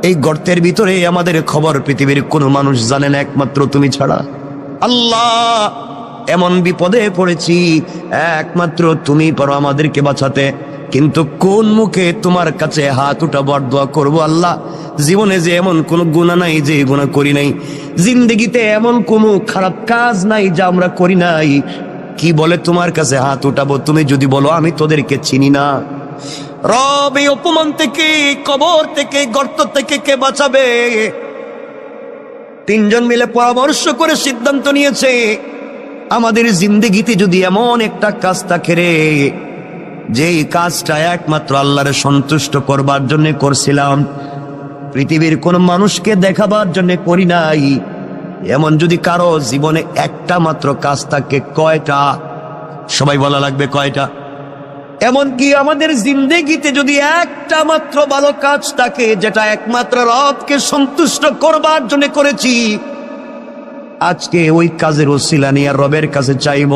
[SPEAKER 2] এই গর্তের ভিতরে আমাদের খবর পৃথিবীর কোনো মানুষ জানে না, একমাত্র তুমি ছাড়া। আল্লাহ, এমন বিপদে পড়েছি, একমাত্র তুমি পারো আমাদেরকে বাঁচাতে, কিন্তু কোন মুখে তোমার কাছে হাত উঠাবো আর দোয়া করবো? আল্লাহ, জীবনে যে এমন কোনো গুনাহ নাই যে গুনাহ করি নাই, জিন্দেগিতে এমন কোনো খারাপ কাজ নাই যা আমরা করি নাই, কি বলে তোমার কাছে হাত উঠাবো? তুমি যদি বলো আমি তোদেরকে চিনি না। রব, এই অপমান থেকে, কবর থেকে, গর্ত থেকে কে বাঁচাবে? 3 জন মিলে পরামর্শ করে সিদ্ধান্ত নিয়েছে, আমাদের জিন্দেগিতে যদি এমন একটা কাজ থাকে রে, যেই কাজটা একমাত্র আল্লাহর সন্তুষ্ট করবার জন্য করছিলাম, পৃথিবীর কোন মানুষকে দেখাবার জন্য করি নাই, এমন যদি কারো জীবনে একটা মাত্র কাজ থাকে, কয়টা? সবাই বলা লাগবে কয়টা? এমনকি আমাদের জিন্দেগিতে যদি একটা মাত্র ভালো কাজ থাকে, যেটা একমাত্র রবকে সন্তুষ্ট করবার জন্য করেছি, আজকে ওই কাজের ওসিলা নিয়ে রবের কাছে চাইব।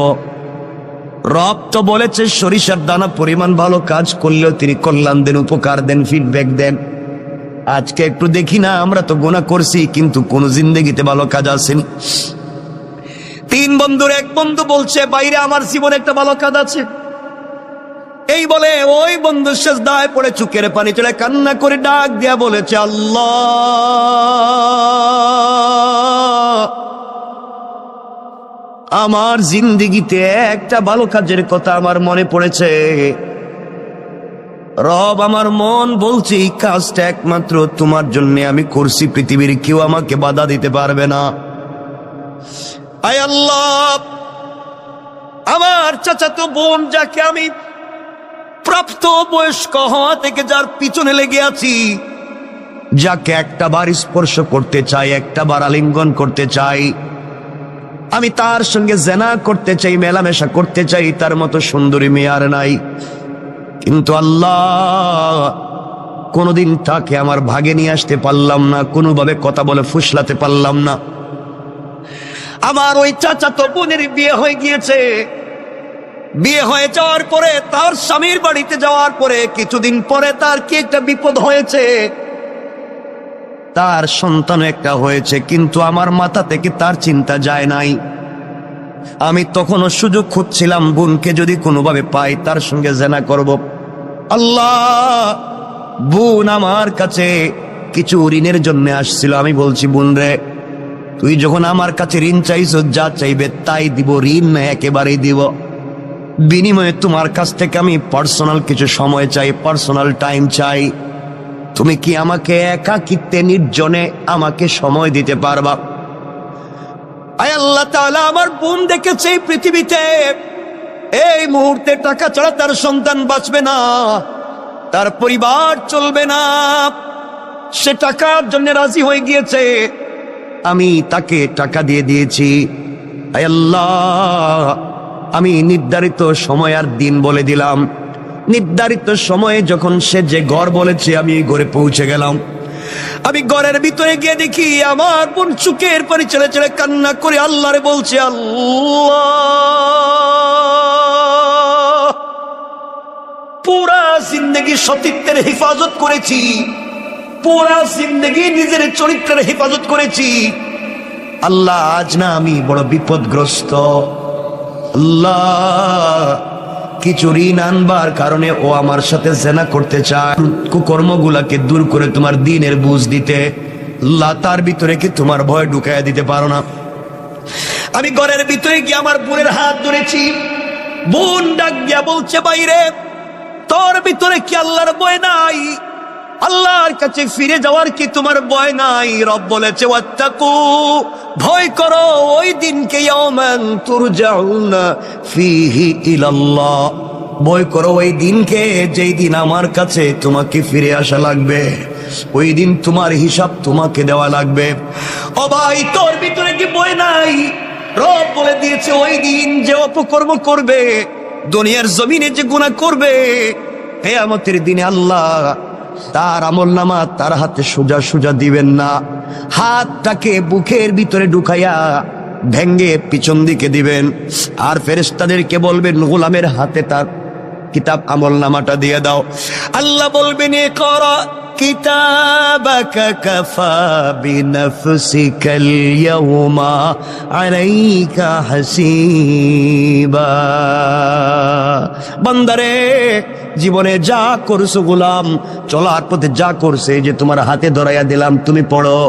[SPEAKER 2] রব তো বলেছে সরিষার দানা পরিমাণ ভালো কাজ করলেও তিনি কল্যাণ দেন, উপকার দেন, ফিডব্যাক দেন। আজকে একটু দেখি না, আমরা তো গুনাহ করছি কিন্তু কোন জিন্দেগিতে ভালো কাজ আসেনি। 3 বন্ধুর এক বন্ধু বলছে, বাইরে আমার জীবনে একটা ভালো কাজ আছে। এই বলে ওই বন্ধু সিজদায় পড়ে চোখের পানি চলে কান্না করে ডাক দিয়া বলেছে, আল্লাহ, আমার জিন্দেগিতে একটা ভালো কাজের কথা আমার মনে পড়েছে। রব, আমার মন বলছে এই কাজটা একমাত্র তোমার জন্য আমি করছি, পৃথিবীর কেউ আমাকে বাধা দিতে পারবে না। আয় আল্লাহ, আমার চাচাতো বোন যাকে আমি প্রাপ্ত বয়স্ক হওয়া থেকে যার পিছনে লেগে আছি, যাকে একটা বার স্পর্শ করতে চাই, একটা বার আলিঙ্গন করতে চাই, আমি তার সঙ্গে জেনা করতে চাই, মেলামেশা করতে চাই, তার মতো সুন্দরী মেয়ে আর নাই। কিন্তু আল্লাহ, কোনোদিন তাকে আমার ভাগে নিয়ে আসতে পারলাম না, কোনোভাবে কথা বলে ফুসলাতে পারলাম না। আমার ওই চাচাতো বোনের বিয়ে হয়ে গিয়েছে। বিয়ে হয়ে যাওয়ার পরে, তার স্বামীর বাড়িতে যাওয়ার পরে কিছুদিন পরে তার কি একটা বিপদ হয়েছে, তার সন্তান একটা হয়েছে, কিন্তু আমার মাথা থেকে তার চিন্তা যায় নাই। আমি তখনও সুযোগ খুঁজছিলাম, বোনকে যদি কোনোভাবে পাই তার সঙ্গে জেনা করব। আল্লাহ, বোন আমার কাছে কিছু ঋণের জন্য আসছিল। আমি বলছি, বোন রে, তুই যখন আমার কাছে ঋণ চাইছ, যা চাইবে তাই দিব, ঋণ না একেবারেই দিব। বিনিময়ে তোমার কাছ থেকে আমি পার্সোনাল কিছু সময় চাই, পার্সোনাল টাইম চাই। তুমি কি আমাকে একাকিত্বে নির্জনে আমাকে সময় দিতে পারবা? আয় আল্লাহ তাআলা, আমার বোন দেখেছে এই পৃথিবীতে এই মুহূর্তে টাকা ছাড়া তার সন্তান বাঁচবে না, তার পরিবার চলবে না। সে টাকার জন্য রাজি হয়ে গিয়েছে, আমি তাকে টাকা দিয়ে দিয়েছি। আয় আল্লাহ, আমি নির্ধারিত সময় আর দিন বলে দিলাম। নির্ধারিত সময়ে যখন সে যে ঘর বলেছে, আমি এই ঘরে পৌঁছে গেলাম। আমি ঘরের ভিতরে গিয়ে দেখি আমার বোন চোখের পানি ছেড়ে ছেড়ে কান্না করে আল্লাহরে বলছে, আল্লাহ, পুরা জিন্দগি সতীত্বের হেফাজত করেছি, পুরা জিন্দগি নিজের চরিত্রের হেফাজত করেছি। আল্লাহ, আজ না আমি বড় বিপদগ্রস্ত। আল্লাহ, কিছু ঋণ আনবার কারণে ও আমার সাথে জেনা করতে চায়, কুকর্মগুলাকে দূর করে তোমার দ্বীনের বুঝ দিতে। আল্লাহ, তার ভিতরে কি তোমার ভয় ঢুকাইয়া দিতে পারো না? আমি ঘরের ভিতরে গিয়ে আমার বোনের হাত ধরেছি। বোন ডাক দিয়া বলছে, বাইরে তোর ভিতরে কি আল্লাহর ভয় নাই? আল্লাহর কাছে ফিরে যাওয়ার কি তোমার ভয় নাই? রব বলেছে, ওয়াত্তাকু, ভয় করো ওই দিনকে, ইয়াওমান তুরজাউনা ফীহি ইলাল্লাহ, ভয় করো ওই দিনকে যেই দিন আমার কাছে তোমাকে ফিরে আসা লাগবে, ওই দিন তোমার হিসাব তোমাকে দেওয়া লাগবে। ও ভাই, তোর ভিতরে কি ভয় নাই? রব বলে দিয়েছে, ওই দিন যে অপকর্ম করবে, দুনিয়ার জমিনে যে গুনাহ করবে, কিয়ামতের দিনে আল্লাহ তার আমলনামা তার হাতে সোজা সোজা দিবেন না, হাতটাকে বুকের ভিতরে ঢুকাইয়া ভেঙ্গে পিছন দিকে দিবেন। আর ফেরেশতাদেরকে বলবেন, গোলামের হাতে তার কিতাব আমলনামাটা দিয়ে দাও। আল্লাহ বলবেন, ইকরা কিতাবাকা কাফা বিনাফসিকাল ইয়াওমা আলাইকা হাসিবা। বান্দারে, জীবনে যা করছো গোলাম, চলার পথে যা করছে, যে তোমার হাতে ধরাইয়া দিলাম, তুমি পড়ো।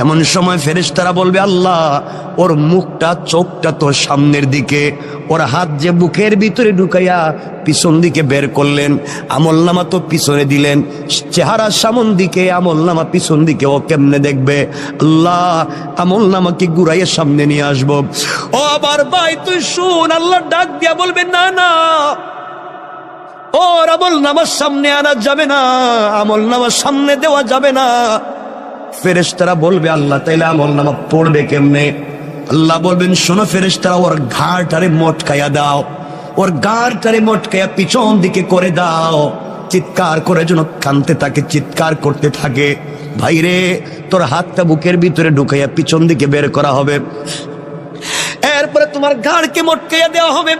[SPEAKER 2] এমন সময় ফেরেশতারা বলবে, আল্লাহ, ওর মুখটা চোখটা তো সামনের দিকে, ওর হাত যে বুকের ভিতরে ঢুকাইয়া পিছন দিকে বের করলেন, আমলনামা তো পিছনে দিলেন, চেহারা সামন দিকে, আমলনামা পিছন দিকে, ও কেমনে দেখবে? আল্লাহ, আমলনামাকে ঘুরাইয়া সামনে নিয়ে আসবো। ও আবার ভাই, তুই শুন, আল্লাহ ডাক দিয়া বলবে, না না, ওর আমলনামার সামনে আনা যাবে না, আমলনামার সামনে দেওয়া যাবে না। ফেরেশতারা বলবে, আল্লাহ, তাইলে আমলনামা পড়বে কেমনে? আল্লাহ বলবেন, শোনো ফেরেশতারা, ওর ঘাড়টারে মটকাইয়া দাও, ওর ঘাড়টারে মটকাইয়া পিছন দিকে করে দাও, চিৎকার করে যেন কানতে থাকে, চিৎকার করতে থাকে। ভাইরে, তোর হাতটা বুকের ভিতরে ঢুকাইয়া পিছন দিকে বের করা হবে। তোমার ঘাড়কে মটকাইয়া দেওয়া হবে।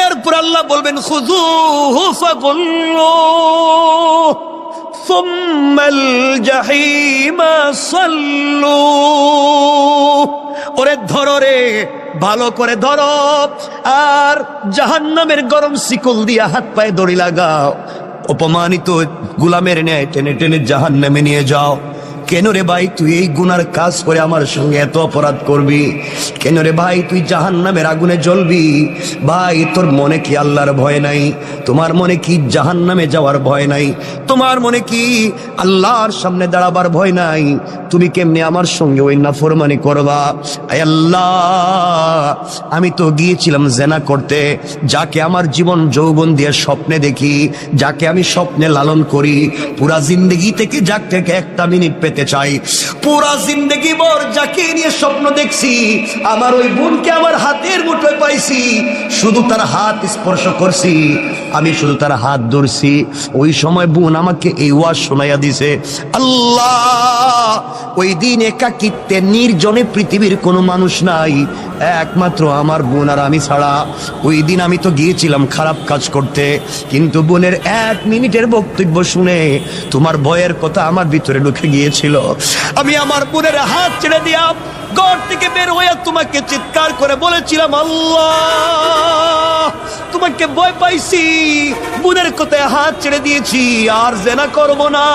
[SPEAKER 2] এরপর আল্লাহ বলবেন খুযূহু ফাগুল্লুহু সুম্মাল জাহিমা সাল্লুহু। ওরে ধরো রে, ভালো করে ধরো, আর জাহান্নামের গরম শিকল দিয়া হাত পায়ে দড়ি লাগাও, অপমানিত গোলামের ন্যায় টেনে টেনে জাহান্নামে নিয়ে যাও। কেন রে ভাই তুই এই গুনার কাজ করে আমার সঙ্গে এত অপরাধ করবি? কেন রে ভাই তুই জাহান্নামের আগুনে জ্বলবি? ভাই তোর মনে কি আল্লাহর ভয় নাই? তোমার মনে কি জাহান্নামে যাওয়ার ভয় নাই? তোমার মনে কি আল্লাহর সামনে দাঁড়াবার ভয় নাই? তুমি কেমনে আমার সঙ্গে ওই নাফরমানি করবা? আয় আল্লাহ, আমি তো গিয়েছিলাম জেনা করতে, যাকে আমার জীবন যৌবন দিয়ে স্বপ্নে দেখি, যাকে আমি স্বপ্নে লালন করি, পুরা জিন্দগি থেকে যাক থেকে একটা মিনিট পেতে চাই, পুরা জিন্দগি ভর যাকে নিয়ে স্বপ্ন দেখছি, আমার ওই বোনকে আমার হাতের মুঠোয় পাইছি, শুধু তার হাত স্পর্শ করছি, আমি শুধু তার হাত ধরছি। ওই সময় বোন আমাকে এই ওয়াজ শোনাইয়া দিছে। আল্লাহ, ওই দিন একাকিত্বে নির্জনে পৃথিবীর কোনো মানুষ নাই, একমাত্র আমার বোন আর আমি ছাড়া। ওই দিন আমি তো গিয়েছিলাম খারাপ কাজ করতে, কিন্তু বোনের 1 মিনিটের বক্তব্য শুনে তোমার ভয়ের কথা আমার ভিতরে ঢুকে গিয়েছিল। আমি আমার বোনের হাত ছেড়ে দিয়া ঘর থেকে বের হয়ে তোমাকে চিৎকার করে বলেছিলাম, আল্লাহ তোমাকে ভয় পাইছি, বোনের কথায় হাত ছেড়ে দিয়েছি, আর জেনা করব না,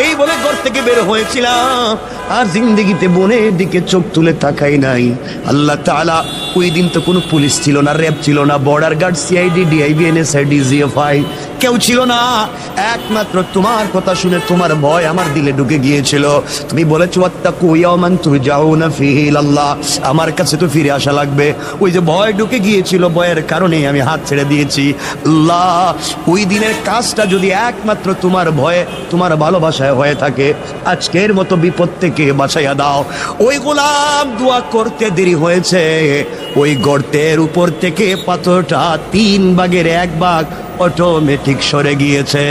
[SPEAKER 2] এই বলে ঘর থেকে বের হয়েছিলাম, আর জিন্দগিতে বোনের দিকে চোখ তুলে তাকাই নাই। আল্লাহ তাআলা, ওই দিন তো কোনো পুলিশ ছিল না, র্যাব ছিল না, border guard, CID, DIB, NSI, DGFI কেউ ছিল না, একমাত্র তোমার কথা শুনে তোমার ভয় আমার দিলে ঢুকে গিয়েছিল। তুমি বলেছো ওয়াত্তাকু ইয়াওমান তুরজাউনা ফীহি ইলাল্লাহ, আমার কাছে তো ফিরে আসা লাগবে। ওই যে ভয় ঢুকে গিয়েছিল, ভয়ের কারণে আমি হাত ছেড়ে দিয়েছি। আল্লাহ, ওই দিনের কাজটা যদি একমাত্র তোমার ভয়ে, তোমার ভালোবাসায় হয়ে থাকে, আজকের মতো বিপদ থেকে বাঁচাইয়া দাও। ওই গোলাম দোয়া করতে দেরি হয়েছে, ওই গর্তের উপর থেকে পাথরটা 3 ভাগের 1 ভাগ অটোমেটিক সরে গিয়েছে।